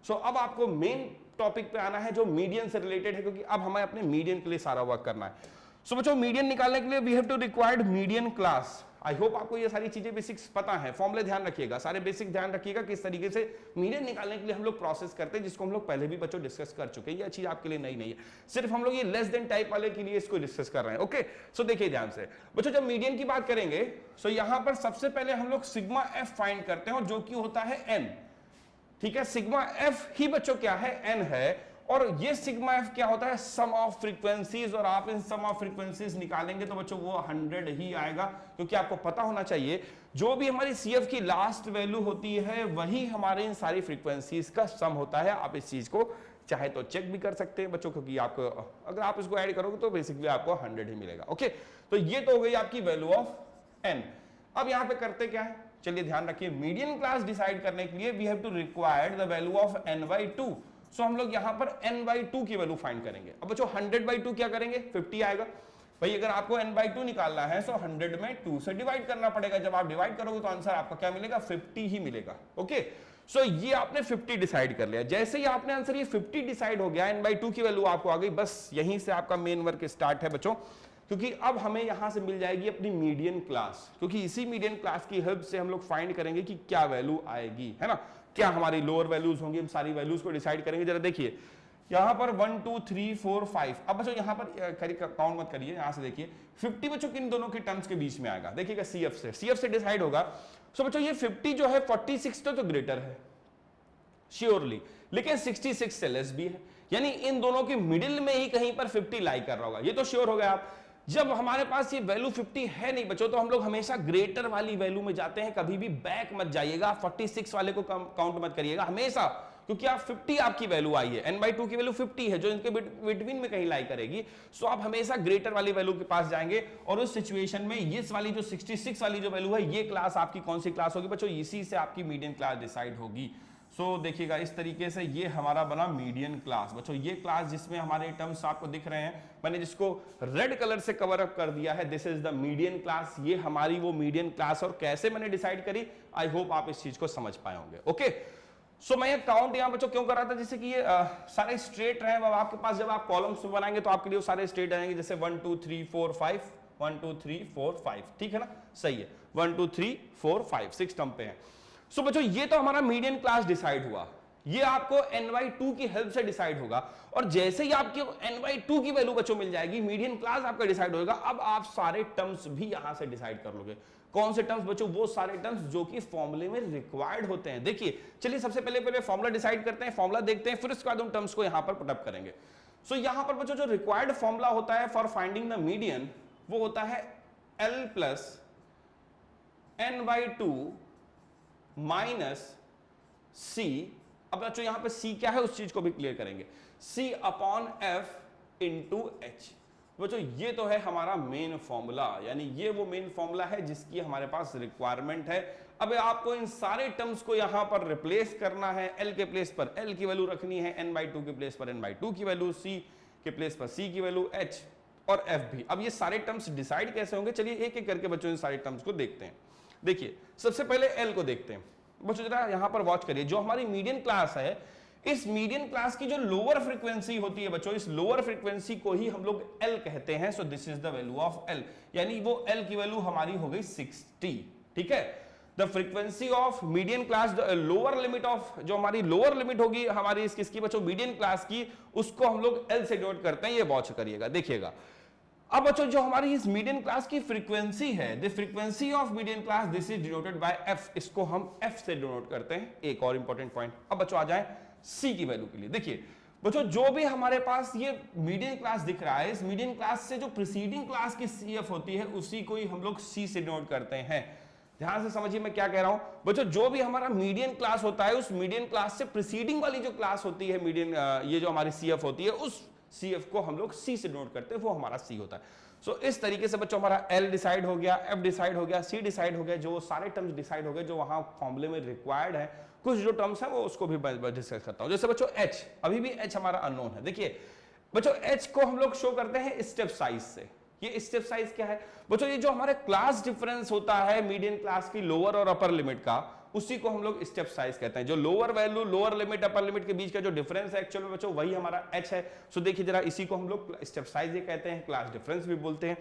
सो अब आपको मेन टॉपिक पे आना है जो मीडियन से रिलेटेड है, क्योंकि अब हमें अपने मीडियन के लिए सारा वर्क करना है। सो बच्चों मीडियन निकालने के लिए we have to required median class. I hope आपको ये सारी चीजें बेसिक्स पता है, फॉर्मूले ध्यान रखिएगा, सारे बेसिक ध्यान रखिएगा किस तरीके से मीडियन निकालने के लिए हम लोग प्रोसेस करते हैं, जिसको हम लोग पहले भी बच्चों डिस्कस कर चुके हैं। ये चीज आपके लिए नई नहीं है, सिर्फ हम लोग ये लेस देन टाइप वाले के लिए इसको डिस्कस कर रहे हैं। ओके सो देखिए ध्यान से बच्चों, जब मीडियन की बात करेंगे सो यहां पर सबसे पहले हम लोग सिग्मा एफ फाइंड करते हैं, और जो कि होता है एन, ठीक है। सिग्मा एफ ही बच्चों क्या है, एन है। और ये सिग्मा एफ क्या होता है, सम ऑफ फ्रीक्वेंसीज, और आप इन सम ऑफ फ्रीक्वेंसीज निकालेंगे तो बच्चों वो 100 ही आएगा, क्योंकि आपको पता होना चाहिए जो भी हमारी CF की लास्ट वैल्यू होती है वही हमारे इन सारी फ्रीक्वेंसीज का सम होता है। आप इस चीज को चाहे तो चेक भी कर सकते हैं बच्चों, क्योंकि आपको अगर आप इसको ऐड करोगे तो बेसिकली आपको 100 ही मिलेगा। ओके तो ये तो हो गई आपकी वैल्यू ऑफ n। अब यहां पे करते क्या है, चलिए ध्यान रखिए, मीडियन क्लास डिसाइड करने के लिए we have to require the value of n/2। सो हम लोग यहां पर n/2 की वैल्यू फाइंड करेंगे। अब बच्चों 100/2 क्या करेंगे, 50 आएगा। भाई अगर आपको n/2 निकालना है, सो 100 में 2 से डिवाइड करना पड़ेगा। जब आप डिवाइड करोगे तो आंसर आपका क्या मिलेगा, 50 ही मिलेगा। ओके सो ये आपने 50 डिसाइड कर लिया। जैसे ही आपने आंसर ये 50 डिसाइड हो गया, n/2 की वैल्यू आपको आ गई, बस यहीं से आपका मेन वर्क स्टार्ट है बच्चों, क्योंकि अब हमें यहां से मिल जाएगी अपनी मीडियन क्लास, क्योंकि इसी मीडियन क्लास की हेल्प से हम लोग फाइंड करेंगे कि क्या वैल्यू आएगी, है ना, क्या हमारी लोअर वैल्यूज होंगी। हम सारी वैल्यूज को डिसाइड करेंगे। जरा देखिए यहां पर 1 2 3 4 5। अब बच्चों यहां पर काउंट मत करिए, यहां से देखिए 50 बच्चों किन दोनों के टर्म्स के बीच में आएगा, देखिएगा CF से डिसाइड होगा। सो बच्चों ये 50 जो है 46 तो ग्रेटर है श्योरली, लेकिन 66 से लेस भी है, यानी इन दोनों के मिडिल में ही कहीं पर 50 लाई कर रहा होगा, ये तो श्योर हो गया आप। जब हमारे पास ये वैल्यू 50 है नहीं बच्चों, तो हम लोग हमेशा ग्रेटर वाली वैल्यू में जाते हैं, कभी भी बैक मत जाइएगा, 46 वाले को काउंट मत करिएगा हमेशा, क्योंकि आप 50 आपकी वैल्यू आई है, n/2 की वैल्यू 50 है जो इनके बिटवीन में कहीं लाई करेगी। सो आप हमेशा ग्रेटर वाली वैल्यू के पास जाएंगे, और उस सिचुएशन में इस वाली जो 66 वाली जो वैल्यू है, ये क्लास आपकी कौन सी क्लास होगी बच्चों, इसी से आपकी मीडियन क्लास डिसाइड होगी। सो देखिएगा इस तरीके से ये हमारा बना मीडियन क्लास। बच्चों ये क्लास जिसमें हमारे टर्म्स आपको दिख रहे हैं, मैंने जिसको रेड कलर से कवर अप कर दिया है, this is the median class. ये हमारी वो मीडियन क्लास, और कैसे मैंने डिसाइड करी, आई होप आप इस चीज को समझ पाए होंगे। ओके, सो मैं ये काउंट यहां बच्चों क्यों कर रहा था, जैसे कि ये सारे स्ट्रेट रहे, अब आपके पास जब आप कॉलम्स बनाएंगे तो आपके लिए वो सारे स्ट्रेट आएंगे, जैसे 1 2 3 4 5, 1 2 3 4 5, ठीक है ना, सही है, 1 2 3 4 5 6 टर्म पे है। सो बच्चों ये तो हमारा मीडियन क्लास डिसाइड हुआ, ये आपको n/2 की हेल्प से डिसाइड होगा, और जैसे ही आपके n/2 की वैल्यू बच्चों मिल जाएगी, मीडियन क्लास आपका डिसाइड होगा। अब आप सारे टर्म्स भी यहां से डिसाइड कर लोगे। कौन से टर्म्स बच्चों, वो सारे टर्म्स जो कि फॉर्मूले में रिक्वायर्ड होते हैं। देखिए चलिए सबसे पहले फॉर्मूला डिसाइड करते हैं, फॉर्मूला देखते हैं, फिर उसके बाद उन टर्म्स को यहां पर पुट अप करेंगे। सो यहां पर बच्चों जो रिक्वायर्ड फॉर्मूला होता है फॉर फाइंडिंग द मीडियन, वो होता है L + n/2 - C। अब बच्चों यहां पे C क्या है उस चीज को भी क्लियर करेंगे, C/F × H। बच्चों ये तो है हमारा मेन फॉर्मूला, यानी ये वो मेन फॉर्मूला है जिसकी हमारे पास रिक्वायरमेंट है। अब आपको इन सारे टर्म्स को यहां पर रिप्लेस करना है, L के प्लेस पर L की वैल्यू रखनी है, n/2 के प्लेस पर n/2 की वैल्यू, C के प्लेस पर C की वैल्यू, H और F भी। अब ये सारे टर्म्स डिसाइड कैसे होंगे, चलिए एक एक करके बच्चों इन सारे टर्म्स को देखते हैं। देखिए सबसे पहले L को देखते हैं बच्चों, जरा यहां पर वॉच करिए, जो हमारी मीडियन क्लास है, इस मीडियन क्लास की जो लोअर फ्रीक्वेंसी होती है बच्चों, इस लोअर फ्रीक्वेंसी को ही हम लोग L कहते हैं। सो this is the value of L, यानी वो L की वैल्यू हमारी हो गई 60, ठीक है। The frequency of median class, the lower limit of, जो हमारी लोअर लिमिट होगी हमारी किसकी बच्चों, मीडियन क्लास की, उसको हम लोग L से डिनोट करते हैं। ये वॉच करिएगा, देखिएगा। अब बच्चों जो हमारी इस मीडियन क्लास की फ्रीक्वेंसी है, the frequency of median class, this is denoted by F, इसको हम F से डिनोट करते हैं। एक और इंपॉर्टेंट पॉइंट, अब बच्चों आ जाए C की वैल्यू के लिए। देखिए बच्चों जो भी हमारे पास ये मीडियन क्लास दिख रहा है, इस मीडियन क्लास से जो प्रीसीडिंग क्लास की CF होती है, उसी को ही हम लोग C से डिनोट करते हैं। ध्यान से समझिए मैं क्या कह रहा हूं बच्चों, जो भी हमारा मीडियन क्लास होता है, उस मीडियन क्लास से प्रीसीडिंग वाली जो क्लास होती है मीडियन, ये जो हमारी CF होती है, उस CF को हम लोग C से डिनोट करते हैं, वो हमारा C होता है। सो इस तरीके से बच्चों हमारा L डिसाइड हो गया, F डिसाइड हो गया, C डिसाइड हो गया, जो सारे टर्म्स डिसाइड हो गए जो वहां फॉर्मूले में रिक्वायर्ड है। कुछ जो टर्म्स है वो उसको भी डिस्कस करता हूं, जैसे बच्चों H, अभी भी H हमारा अननोन है। देखिए बच्चों H को हम लोग शो करते हैं स्टेप साइज से। ये स्टेप साइज क्या है बच्चों, ये जो हमारे क्लास डिफरेंस होता है मीडियन क्लास की लोअर और अपर लिमिट का, उसी को हम लोग स्टेप साइज कहते हैं। जो lower value, lower limit, upper limit के बीच का जो डिफरेंस है एक्चुअल में बच्चों वही हमारा H है। सो देखिए जरा, इसी को हम लोग स्टेप साइज ये कहते हैं, क्लास डिफरेंस भी बोलते हैं।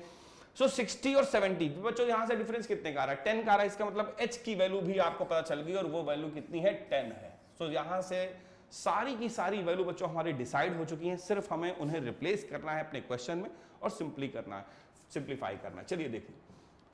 सो 60 और 70 बच्चों यहां से डिफरेंस कितने का आ रहा है, 10 का आ रहा है। इसका मतलब H की वैल्यू भी आपको पता चल गई, और वो वैल्यू कितनी है, 10 है। सो यहां से सारी की सारी वैल्यू बच्चों हमारी डिसाइड हो चुकी हैं, सिर्फ हमें उन्हें रिप्लेस करना है अपने क्वेश्चन में और सिंप्लीफाई करना है। चलिए देखिए,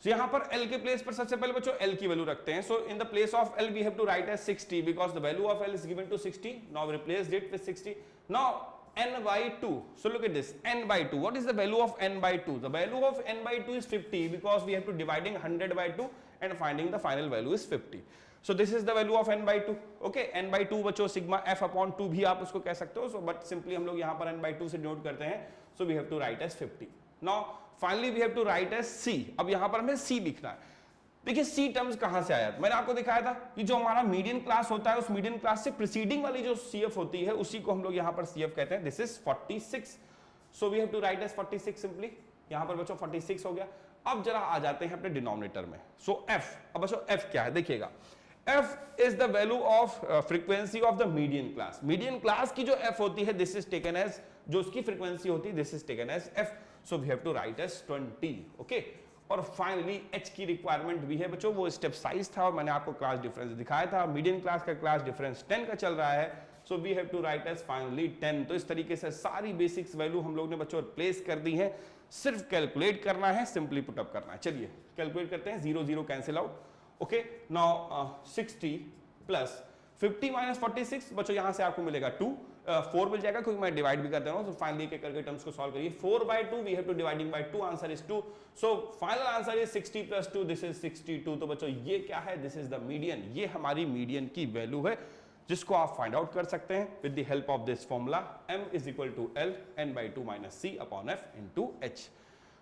so यहाँ पर L के प्लेस पर सबसे पहले बच्चों L की वैल्यू रखते हैं। So in the place of L we have to write as 60 because the value of L is given to 60. Now we replace it with 60. Now n/2. So look at this, n/2. What is the value of n/2? The value of n/2 is 50 because we have to dividing 100 by 2 and finding the final value is 50. So this is the value of n/2. Okay, n/2 बच्चों sigma f/2 भी आप उसको कह सकते हो। So but simply हम लोग यहाँ पर n/2 से डिनोट करते हैं। So we have to write as 50. Now finally we have to write as C. अब यहाँ पर हमें C लिखना है। देखिए C टर्म्स कहां से आया, मैंने आपको दिखाया था कि जो हमारा मीडियन क्लास होता है, उस मीडियन क्लास से प्रीसीडिंग वाली जो CF होती है, उसी को हम लोग यहाँ पर CF कहते हैं। This is 46. So we have to write as 46 simply. यहाँ पर बच्चों 46 हो गया। अब जरा आ जाते हैं अपने डिनोमिनेटर में। सो F, अब बच्चों F क्या है देखिएगा, F is the value of frequency of the median class. Median class की जो F होती है, दिस इज टेकन एज, जो उसकी फ्रीक्वेंसी होती है, this is taken as F. So we have to write as 20. Okay, और फाइनली H की रिक्वायरमेंट भी है बच्चों, वो स्टेप साइज था और मैंने आपको क्लास डिफरेंस दिखाया था। मीडियन क्लास का क्लास डिफरेंस 10 का चल रहा है। So we have to write as finally 10। तो इस तरीके से सारी बेसिक्स वैल्यू हम लोग ने बच्चों रिप्लेस कर दी है, सिर्फ कैलकुलेट करना है, सिंपली पुट अप करना है। चलिए कैलकुलेट करते हैं, 0 0 cancel out. Okay, now 60 plus 50 minus 46 बच्चों यहां से आपको मिलेगा 2, 4 मिल जाएगा क्योंकि मैं डिवाइड भी कर दे रहा हूं। तो फाइनली के करके टर्म्स को सॉल्व करिए, 4/2 we have to dividing by 2, answer is 2। So final answer is 60 plus 2, this is 62। तो बच्चों ये क्या है, दिस इज द मीडियन, ये हमारी मीडियन की वैल्यू है जिसको आप फाइंड आउट कर सकते हैं with the help of this formula m is equal to l n/2 minus c upon f into h।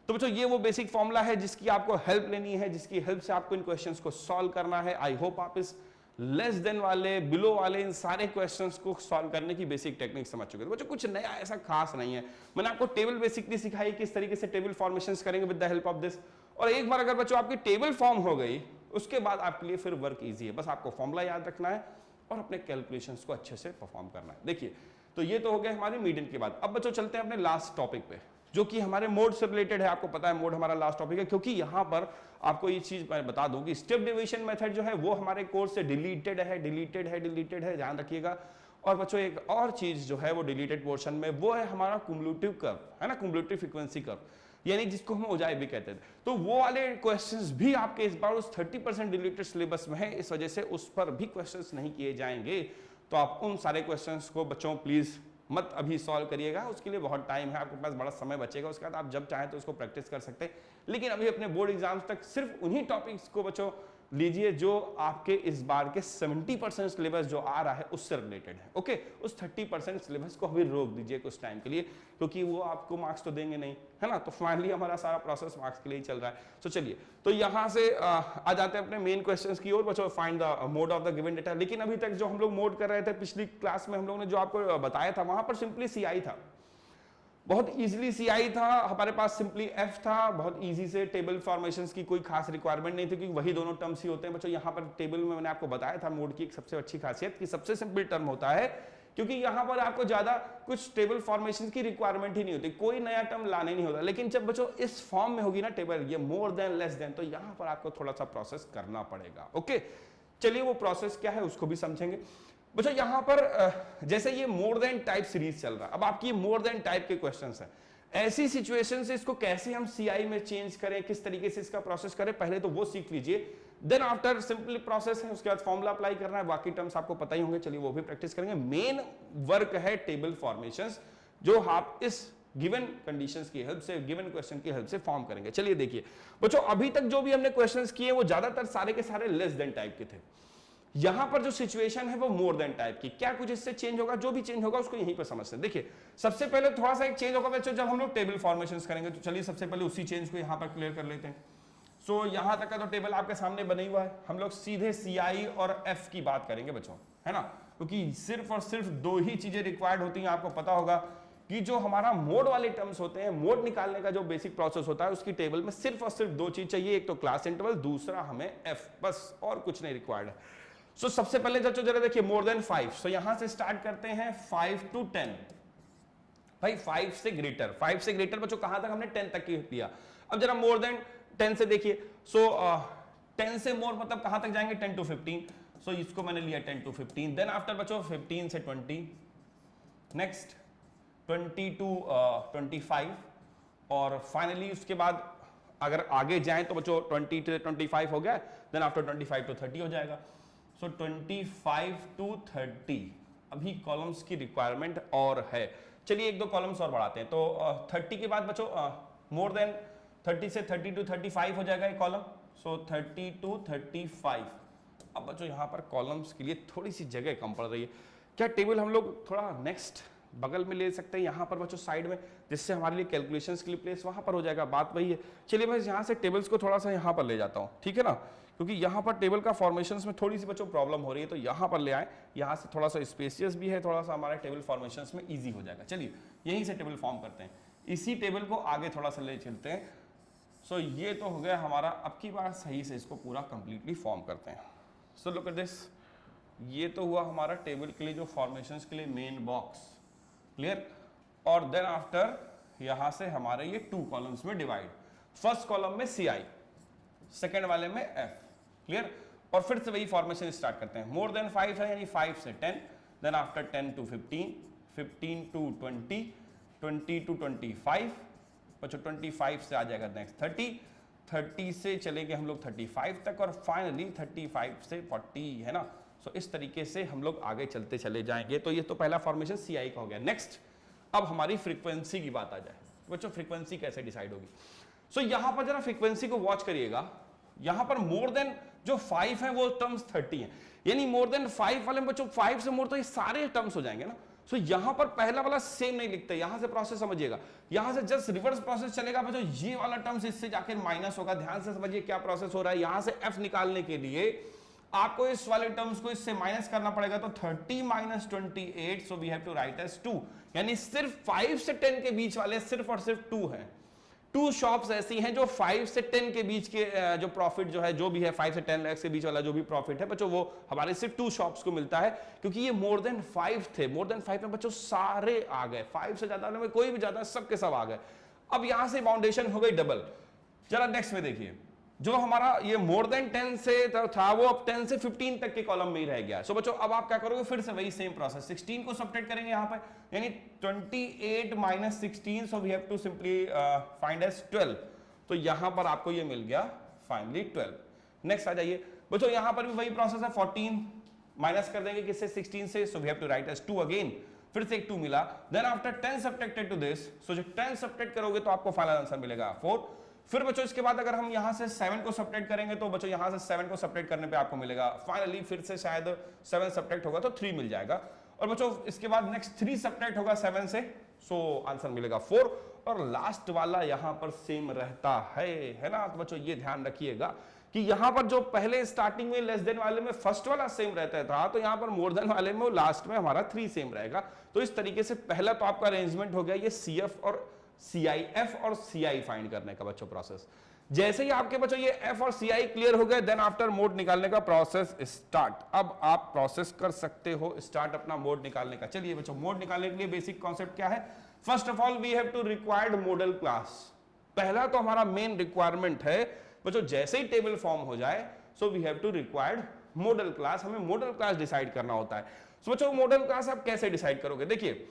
तो बच्चों ये वो बेसिक फॉर्मूला है जिसकी आपको हेल्प लेनी है, जिसकी हेल्प से आपको इन क्वेश्चंस को सॉल्व करना है। आई होप आप इस लेस देन वाले, बिलो वाले, इन सारे क्वेश्चंस को सॉल्व करने की बेसिक टेक्निक समझ चुके हैं। बच्चों कुछ नया ऐसा खास नहीं है, मैंने आपको टेबल बेसिकली सिखाई किस तरीके से टेबल फॉर्मेशंस करेंगे with the help of this. और एक बार अगर बच्चों आपकी टेबल फॉर्म हो गई उसके बाद आपके लिए फिर वर्क इजी है, बस आपको फॉर्मूला याद रखना है और अपने कैलकुलेशंस को अच्छे से परफॉर्म करना है। देखिए तो ये तो हो गया हमारी मीडियन के बाद। अब बच्चों चलते हैं अपने लास्ट टॉपिक पे जो कि हमारे मोड से रिलेटेड है। आपको पता है मोड हमारा लास्ट टॉपिक है, क्योंकि यहां पर आपको ये चीज मैं बता दूं कि स्टेप डिवीजन मेथड जो है वो हमारे कोर्स से डिलीटेड है, ध्यान रखिएगा। और बच्चों एक और चीज जो है वो डिलीटेड पोर्शन में वो है हमारा कुमुलेटिव कर्व, है ना, कुमुलेटिव फ्रीक्वेंसी कर्व, यानी जिसको हम ओजाई भी कहते थे। तो वो वाले क्वेश्चंस भी आपके इस बार उस 30% डिलीटेड सिलेबस में है, इस वजह से उस पर भी क्वेश्चंस नहीं किए जाएंगे। तो आप उन सारे क्वेश्चंस को बच्चों प्लीज मत अभी सॉल्व करिएगा, उसके लिए बहुत टाइम है, आपके पास बड़ा समय बचेगा, उसके बाद आप जब चाहें तो उसको प्रैक्टिस कर सकते हैं। लेकिन अभी अपने बोर्ड एग्जाम्स तक सिर्फ उन्हीं टॉपिक्स को बच्चों लीजिए जो आपके इस बार के 70% सिलेबस जो आ रहा है उससे रिलेटेड है। ओके, उस 30% सिलेबस को अभी रोक दीजिए कुछ टाइम के लिए, क्योंकि वो आपको मार्क्स तो देंगे नहीं, है ना। तो फाइनली हमारा सारा प्रोसेस मार्क्स के लिए ही चल रहा है। तो चलिए तो यहां से आ जाते हैं अपने मेन क्वेश्चंस की ओर बच्चों, find the mode of the given data. लेकिन अभी तक जो हम लोग मोड कर रहे थे पिछली क्लास में हम लोग ने जो आपको बताया था वहां पर सिंपली CI था, बहुत इजीली CI था, हमारे पास सिंपली F था, बहुत इजी से टेबल फॉर्मेशंस की कोई खास रिक्वायरमेंट नहीं थी क्योंकि वही दोनों टर्म्स ही होते हैं बच्चों। यहाँ पर टेबल में मैंने आपको बताया था मोड की एक सबसे अच्छी खासियत कि सबसे सिंपल टर्म होता है, क्योंकि यहाँ पर आपको ज्यादा कुछ टेबल फॉर्मेशन की रिक्वायरमेंट ही नहीं होती, कोई नया टर्म लाने नहीं होता। लेकिन जब बच्चों इस फॉर्म में होगी ना टेबल, ये मोर देन लेस देन, तो यहाँ पर आपको थोड़ा सा प्रोसेस करना पड़ेगा। ओके, चलिए वो प्रोसेस क्या है उसको भी समझेंगे बच्चों। यहाँ पर जैसे ये मोर देन टाइप सीरीज चल रहा है, अब आपकी मोर देन टाइप के क्वेश्चंस हैं, ऐसी सिचुएशन से इसको कैसे हम CI में चेंज करें, किस तरीके से इसका प्रोसेस करें, पहले तो वो सीख लीजिए। देन आफ्टर सिंपल प्रोसेस है, उसके बाद फॉर्मूला अप्लाई करना है, बाकी टर्म्स आपको पता ही होंगे, चलिए वो भी प्रैक्टिस करेंगे। मेन वर्क है टेबल फॉर्मेशंस जो आप इस गिवन कंडीशंस की हेल्प से, गिवन क्वेश्चन की हेल्प से फॉर्म करेंगे। चलिए देखिए बच्चों, अभी तक जो भी हमने क्वेश्चंस किए वो ज्यादातर सारे के सारे लेस देन टाइप के थे। यहां पर जो सिचुएशन है वो मोर देन टाइप की, क्या कुछ इससे चेंज होगा, जो भी चेंज होगा उसको यहीं पर समझते हैं। देखिए सबसे पहले थोड़ा सा एक चेंज होगा बच्चों जब हम लोग टेबल फॉर्मेशंस करेंगे, तो चलिए सबसे पहले उसी चेंज को यहां पर क्लियर कर लेते हैं। सो यहां तक का तो टेबल आपके सामने बना हुआ है, हम लोग सीधे CI और F की बात करेंगे बच्चों, है ना, क्योंकि सिर्फ और सिर्फ दो ही चीजें रिक्वायर्ड होती हैं। आपको पता होगा कि जो हमारा मोड वाले टर्म्स होते हैं, मोड निकालने का जो बेसिक प्रोसेस होता है उसकी टेबल में सिर्फ और सिर्फ दो चीज चाहिए, एक तो क्लास इंटरवल, दूसरा हमें F, बस और कुछ नहीं रिक्वायर्ड है। सो सबसे पहले बच्चों जरा देखिए मोर देन 5, सो यहां से स्टार्ट करते हैं 5 to 10। भाई 5 से ग्रेटर बच्चों कहां तक हमने 10 तक की लिया। अब जरा मोर देन 10 से देखिए, सो 10 से मोर मतलब कहां तक जाएंगे, 10 to 15। सो इसको मैंने लिया 10 to 15। देन आफ्टर बच्चों 15 से 20, नेक्स्ट 20 to 25, और फाइनली उसके बाद अगर आगे जाएं तो बच्चों 20 to 25 हो गया, देन आफ्टर 25 to 30 हो जाएगा। सो 25 to 30 अभी कॉलम्स की रिक्वायरमेंट और है। चलिए एक दो कॉलम्स और बढ़ाते हैं, तो 30 के बाद बच्चों मोर देन 30 से 30 to 35 हो जाएगा एक कॉलम। So 30 to 35। अब बच्चों यहाँ पर कॉलम्स के लिए थोड़ी सी जगह कम पड़ रही है, क्या टेबल हम लोग थोड़ा नेक्स्ट बगल में ले सकते हैं यहाँ पर बच्चों साइड में, जिससे हमारे लिए कैलकुलेशंस के लिए प्लेस वहां पर हो जाएगा। बात वही है। चलिए मैं यहाँ से टेबल्स को थोड़ा सा यहाँ पर ले जाता हूँ, ठीक है ना, क्योंकि यहाँ पर टेबल का फॉर्मेशंस में थोड़ी सी बच्चों प्रॉब्लम हो रही है, तो यहाँ पर ले आए, यहाँ से थोड़ा सा स्पेसियस भी है, थोड़ा सा हमारे टेबल फॉर्मेशंस में इजी हो जाएगा। चलिए यहीं से टेबल फॉर्म करते हैं, इसी टेबल को आगे थोड़ा सा ले चलते हैं। सो ये तो हो गया हमारा, अब की बार सही से इसको पूरा कंप्लीटली फॉर्म करते हैं। सो लुक एट दिस, ये तो हुआ हमारा टेबल के लिए जो फॉर्मेशंस के लिए मेन बॉक्स, क्लियर। और देन आफ्टर यहां से हमारे ये 2 कॉलम्स में डिवाइड, फर्स्ट कॉलम में CI, सेकेंड वाले में F, क्लियर। और फिर से वही फॉर्मेशन स्टार्ट करते हैं, मोर देन 5 है यानी 5 से 10, then after 10 to 15, 15 to 20, 20 to 25, बच्चों 25 से आ जाएगा नेक्स्ट 30, 30 से चलेंगे हम लोग 35 तक और फाइनली 35 से 40, है ना। सो इस तरीके से हम लोग आगे चलते चले जाएंगे। तो ये तो पहला फॉर्मेशन CI का हो गया। नेक्स्ट अब हमारी फ्रीक्वेंसी की बात आ जाए। बच्चों फ्रीक्वेंसी कैसे डिसाइड होगी? सो यहां पर जरा फ्रीक्वेंसी को वॉच करिएगा। यहां पर मोर देन जो 5 है वो टर्म्स 30 है, यानी मोर देन 5 वाले में बच्चों 5 से मोर तो ये सारे टर्म्स हो जाएंगे ना। सो यहां पर पहला वाला सेम नहीं लिखते, यहां से प्रोसेस समझिएगा, यहां से जस्ट रिवर्स प्रोसेस चलेगा बच्चों। ये वाला टर्म्स इससे जाकर माइनस होगा। ध्यान से समझिए क्या प्रोसेस हो रहा है। यहां से f निकालने के लिए आपको इस वाले टर्म्स को इससे माइनस करना पड़ेगा। तो 30 minus 28, so we have to write as 2, यानी सिर्फ 5 से 10 के बीच वाले सिर्फ और सिर्फ 2 हैं। 2 शॉप्स ऐसी हैं जो 5 से 10 के बीच के जो प्रॉफिट जो है, जो भी है 5 से 10 लाख के बीच वाला जो भी प्रॉफिट है बच्चों, वो हमारे सिर्फ 2 शॉप्स को मिलता है, क्योंकि ये मोर देन 5 थे। मोर देन 5 में बच्चों सारे आ गए, 5 से ज्यादा में कोई भी ज्यादा, सब के सब आ गए। अब यहां से बाउंडेशन हो गई डबल। जरा नेक्स्ट में देखिए, जो हमारा ये मोर देन 10 से था वो अब 10 से 15 तक के कॉलम में ही रह गया। सो बच्चों अब आप क्या करोगे, फिर से वही सेम प्रोसेस, 16 को सब्ट्रैक्ट करेंगे यहाँ पे, यानी 28 minus 16, so we have to simply find as 12। तो यहां पर आपको ये मिल गया फाइनली 12। नेक्स्ट आ जाइए बच्चों, यहां पर भी वही प्रोसेस है, 14 माइनस कर देंगे किससे, 16 से, so we have to write as 2 again, फिर से एक 2 मिला। Then after 10 subtracted to this, so जो 10 सब्ट्रैक्ट करोगे तो आपको फाइनल आंसर मिलेगा 4। फिर बच्चों इसके बाद अगर हम यहां से 7 को सब्ट्रैक्ट करेंगे तो बच्चों यहां से 7 को सब्ट्रैक्ट करने पे आपको मिलेगा फाइनली फिर से शायद 7 सब्ट्रैक्ट होगा तो 3 मिल जाएगा। और बच्चों इसके बाद नेक्स्ट 3 सब्ट्रैक्ट होगा 7 से, सो आंसर मिलेगा 4। और लास्ट वाला यहां पर सेम रहता है ना। तो बच्चों ये ध्यान रखिएगा कि यहां पर जो पहले स्टार्टिंग में लेस देन वाले में फर्स्ट वाला सेम रहता था, तो यहां पर मोर देन वाले में लास्ट में हमारा 3 सेम रहेगा। तो इस तरीके से पहला तो आपका अरेंजमेंट हो गया ये CF और CIF और CI फाइंड करने का बच्चों प्रोसेस। जैसे ही आपके बच्चों ये F और CI क्लियर हो गए, देन आफ्टर मोड निकालने का प्रोसेस स्टार्ट। अब आप प्रोसेस कर सकते हो स्टार्ट अपना मोड निकालने का। चलिए बच्चों, मोड निकालने के लिए बेसिक कॉन्सेप्ट क्या है? First of all we have to required modal class. पहला तो हमारा मेन रिक्वायरमेंट है बच्चों, जैसे ही टेबल फॉर्म हो जाए, so we have to required modal class. हमें मॉडल क्लास डिसाइड करना होता है। सो बच्चों मॉडल क्लास आप कैसे डिसाइड करोगे? देखिए,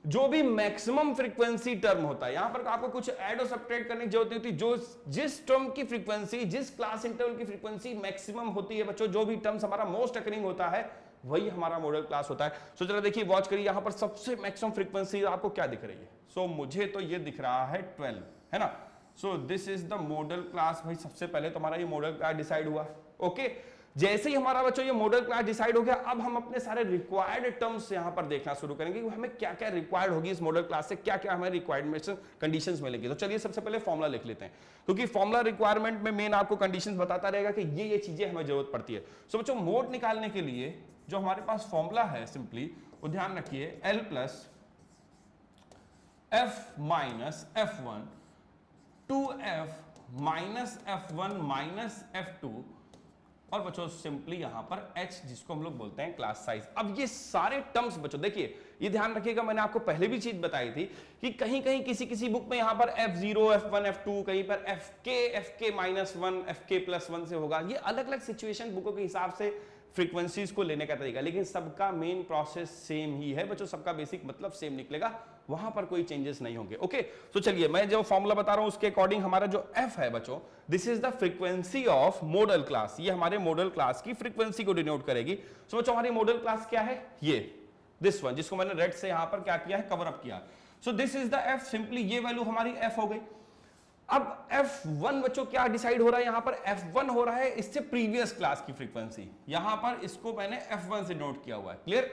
जो भी मैक्सिमम फ्रीक्वेंसी टर्म होता है, यहां पर आपको कुछ ऐड और सब्ट्रैक्ट करने की जरूरत होती है। जो जिस टर्म की फ्रीक्वेंसी, जिस क्लास इंटरवल की फ्रीक्वेंसी मैक्सिमम होती है बच्चों, जो भी टर्म्स हमारा मोस्ट अकरिंग होता है, वही हमारा मॉडल क्लास होता है। सो जरा देखिए, वॉच करिए, यहां पर सबसे मैक्सिमम फ्रीक्वेंसी आपको क्या दिख रही है? सो मुझे तो ये दिख रहा है 12, है ना। सो this is the model class. भाई सबसे पहले तो हमारा ये मॉडल क्लास डिसाइड हुआ। ओके, जैसे ही हमारा बच्चों ये मॉडल क्लास डिसाइड हो गया, अब हम अपने सारे रिक्वायर्ड टर्म्स यहां पर देखना शुरू करेंगे कि हमें क्या क्या रिक्वायर्ड होगी इस मॉडल क्लास से, क्या क्या हमें रिक्वायरमेंट्स कंडीशंस मिलेंगी। तो चलिए सबसे पहले फॉर्मूला लिख लेते हैं, क्योंकि फॉर्मूला रिक्वायरमेंट में मेन आपको कंडीशंस बताता रहेगा कि ये चीजें हमें जरूरत पड़ती है। सो बच्चों मोड निकालने के लिए जो हमारे पास फॉर्मूला है सिंपली वो ध्यान रखिए, L plus F minus F1 2F minus F1 minus F2 और बच्चों सिंपली यहां पर H, जिसको हम लोग बोलते हैं क्लास साइज। अब ये सारे टर्म्स बच्चों देखिए, ये ध्यान रखिएगा, मैंने आपको पहले भी चीज बताई थी कि कहीं कहीं किसी बुक में यहां पर F0 F1 F2, कहीं पर FK माइनस 1 FK प्लस 1 से होगा। ये अलग अलग सिचुएशन बुकों के हिसाब से फ्रीक्वेंसीज को लेने का तरीका, लेकिन सबका मेन प्रोसेस सेम ही है बच्चों, सबका बेसिक मतलब सेम निकलेगा, वहां पर कोई चेंजेस नहीं होंगे। ओके, तो चलिए मैं जो फॉर्मूला बता रहा हूं उसके अकॉर्डिंग हमारा जो F है बच्चों, this is the frequency of model class. ये हमारे मॉडल क्लास की फ्रीक्वेंसी को डिनोट करेगी। सो बच्चों हमारी मॉडल क्लास क्या है? ये दिस वन, जिसको मैंने रेड से यहां पर क्या किया है, कवर अप किया। सो this is the F, simply ये वैल्यू हमारी F हो गई। अब F1 बच्चों क्या डिसाइड हो रहा है? यहां पर F1 हो रहा है इससे प्रीवियस क्लास की फ्रीक्वेंसी, यहां पर इसको मैंने F1 से नोट किया हुआ है। क्लियर?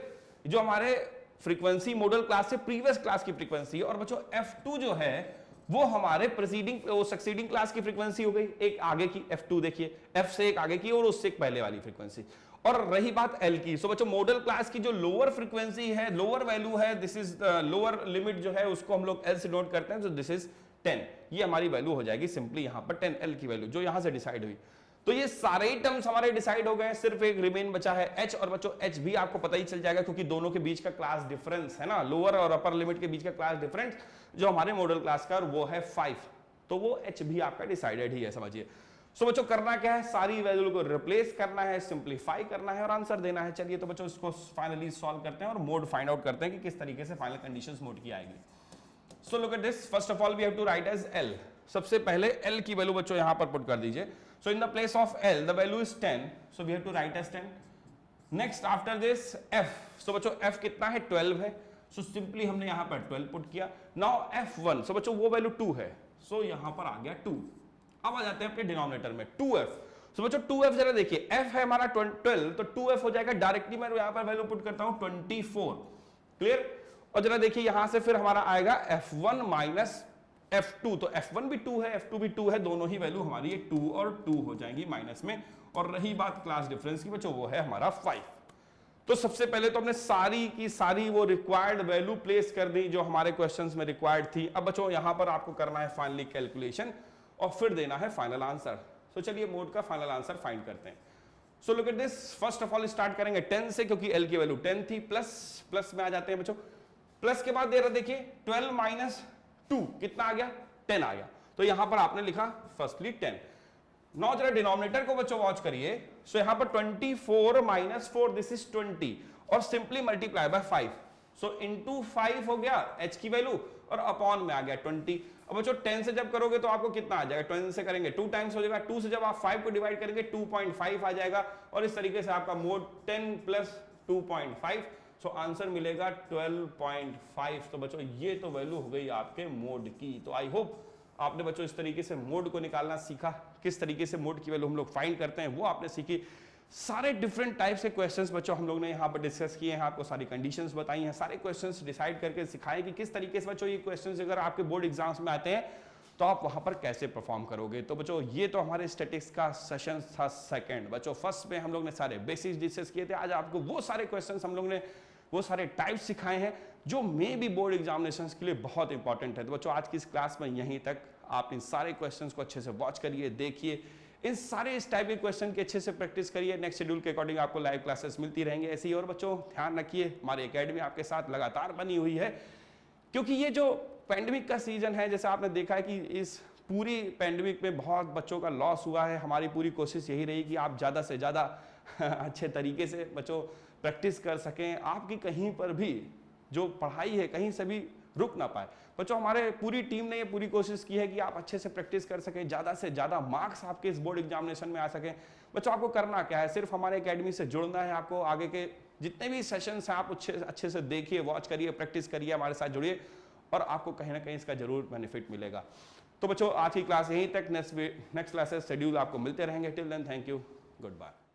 जो हमारे फ्रीक्वेंसी मॉडल क्लास से प्रीवियस क्लास की फ्रीक्वेंसी, और बच्चों F2 जो है वो हमारे प्रीसीडिंग सक्सीडिंग क्लास की फ्रीक्वेंसी हो गई, एक आगे की F2 देखिए, F से एक आगे की और उससे एक पहले वाली फ्रीक्वेंसी। और रही बात L की, सो बच्चों मॉडल क्लास की जो लोअर फ्रीक्वेंसी है, लोअर वैल्यू है, दिस इज लोअर लिमिट जो है उसको हम लोग L से नोट करते हैं, सो दिस इज 10। ये हमारी वैल्यू हो जाएगी सिंपली यहां पर 10 L की वैल्यू जो यहां से डिसाइड हुई। तो ये सारे ही टर्म्स हमारे डिसाइड हो गए, सिर्फ एक रिमेन बचा है H। और बच्चों H भी आपको पता ही चल जाएगा क्योंकि दोनों के बीच का क्लास डिफरेंस है ना, लोअर और अपर लिमिट के बीच का क्लास डिफरेंस जो हमारे मॉडल क्लास का वो है 5, तो वो H भी आपका डिसाइडेड ही है, समझिए। सो बच्चों करना क्या है, सारी वैल्यू को रिप्लेस करना है, सिंप्लीफाई करना है और आंसर देना है। चलिए तो बच्चों इसको फाइनली सॉल्व करते हैं और मोड फाइंड आउट करते हैं कि किस तरीके से फाइनल कंडीशंस मोड की आएगी। So look at this, first of all we have to write as L। सबसे पहले L की वैल्यू बच्चों यहां पर पुट कर दीजिए। So in the place of L the value is 10, so we have to write as 10। Next after this F, so बच्चों F कितना है, 12 है, सो सिंपली हमने यहां पर 12 पुट किया। नाउ F1, सो बच्चों वो वैल्यू 2 है, सो यहां पर आ गया 2। अब आ जाते हैं अपने डिनोमिनेटर में 2F। सो बच्चों 2F जरा देखिए, F है हमारा 12, तो 2F हो जाएगा, डायरेक्टली मैं यहां पर वैल्यू पुट करता हूं 24। क्लियर? और जरा देखिए यहां से फिर हमारा आएगा F1 माइनस F2, तो F1 भी 2 है, F2 भी 2 है, दोनों ही वैल्यू हमारी 2 और 2 हो जाएंगी माइनस में। और रही बात क्लास डिफरेंस की बच्चों, वो है हमारा 5। तो सबसे पहले तो हमने सारी की सारी वो रिक्वायर्ड वैल्यू प्लेस कर दी जो हमारे क्वेश्चंस में रिक्वायर्ड थी। अब बच्चों यहां पर आपको करना है फाइनली कैलकुलेशन और फिर देना है फाइनल आंसर। तो चलिए मोड का फाइनल आंसर फाइंड करते हैं। So look at this, first of all start करेंगे 10 से, क्योंकि L की वैल्यू 10 थी, प्लस में आ जाते हैं बच्चों। प्लस के बाद दे रहा देखिए 12 माइनस 2 कितना आ गया, 10 आ गया। तो यहां पर आपने लिखा फर्स्टली 10। नाउ जरा डिनोमिनेटर को बच्चों वॉच करिए। सो यहां पर 24 माइनस 4 दिस इज 20 और simply multiply by 5। So into 5 हो गया H की वैल्यू और अपॉन में आ गया 20। अब बच्चों 10 से जब करोगे तो आपको कितना आ जाएगा, 20 से करेंगे 2 टाइम्स हो जाएगा, 2 से जब आप 5 को डिवाइड करेंगे 2.5 आ जाएगा। और इस तरीके से आपका मोड 10 प्लस 2.5, सो आंसर मिलेगा 12.5। तो बच्चों ये तो वैल्यू हो गई आपके मोड की। तो आई होप आपने बच्चों इस तरीके से मोड को निकालना सीखा, किस तरीके से मोड की वैल्यू हम लोग फाइंड करते हैं वो आपने सीखी। सारे डिफरेंट टाइप से क्वेश्चंस बच्चों हम लोग ने यहाँ पर डिस्कस किए हैं, आपको सारी कंडीशंस बताई हैं, सारे क्वेश्चंस डिसाइड करके सिखाए कि किस तरीके से बच्चों ये क्वेश्चंस अगर आपके बोर्ड एग्जाम्स में आते हैं तो आप वहां पर कैसे परफॉर्म करोगे। तो बच्चों ये तो हमारे स्टैटिक्स का सेशन था सेकंड। बच्चों फर्स्ट में हम लोग ने सारे बेसिक्स डिस्कस किए थे, आज आपको वो सारे क्वेश्चंस हम लोग ने वो सारे टाइप सिखाए हैं जो मे भी बोर्ड एग्जामिनेशंस के लिए बहुत इंपॉर्टेंट है। तो बच्चों आज की इस क्लास में यहीं तक, आप इन सारे क्वेश्चंस को अच्छे से वॉच करिए, देखिए, इन सारे इस टाइप के क्वेश्चन की अच्छे से प्रैक्टिस करिए। नेक्स्ट शेड्यूल के अकॉर्डिंग आपको लाइव क्लासेस मिलती रहेंगे ऐसी। और बच्चों ध्यान रखिए हमारी एकेडमी आपके साथ लगातार बनी हुई है, क्योंकि ये जो पैंडेमिक का सीजन है, जैसे आपने देखा है कि इस पूरी पैंडेमिक में बहुत बच्चों का लॉस हुआ है। हमारी पूरी कोशिश यही रही कि आप ज़्यादा से ज़्यादा अच्छे तरीके से बच्चों प्रैक्टिस कर सकें, आपकी कहीं पर भी जो पढ़ाई है कहीं से भी रुक ना पाए। बच्चों हमारे पूरी टीम ने ये पूरी कोशिश की है कि आप अच्छे से प्रैक्टिस कर सकें, ज़्यादा से ज़्यादा मार्क्स आपके इस बोर्ड एग्जामिनेशन में आ सकें। बच्चों आपको करना क्या है, सिर्फ हमारे एकेडमी से जुड़ना है। आपको आगे के जितने भी सेशंस हैं आप अच्छे से देखिए, वॉच करिए, प्रैक्टिस करिए, हमारे साथ जुड़िए और आपको कहीं ना कहीं इसका जरूर बेनिफिट मिलेगा। तो बच्चों आज की क्लास यहीं तक, नेक्स्ट क्लासेस शेड्यूल आपको मिलते रहेंगे। Till then thank you, good bye.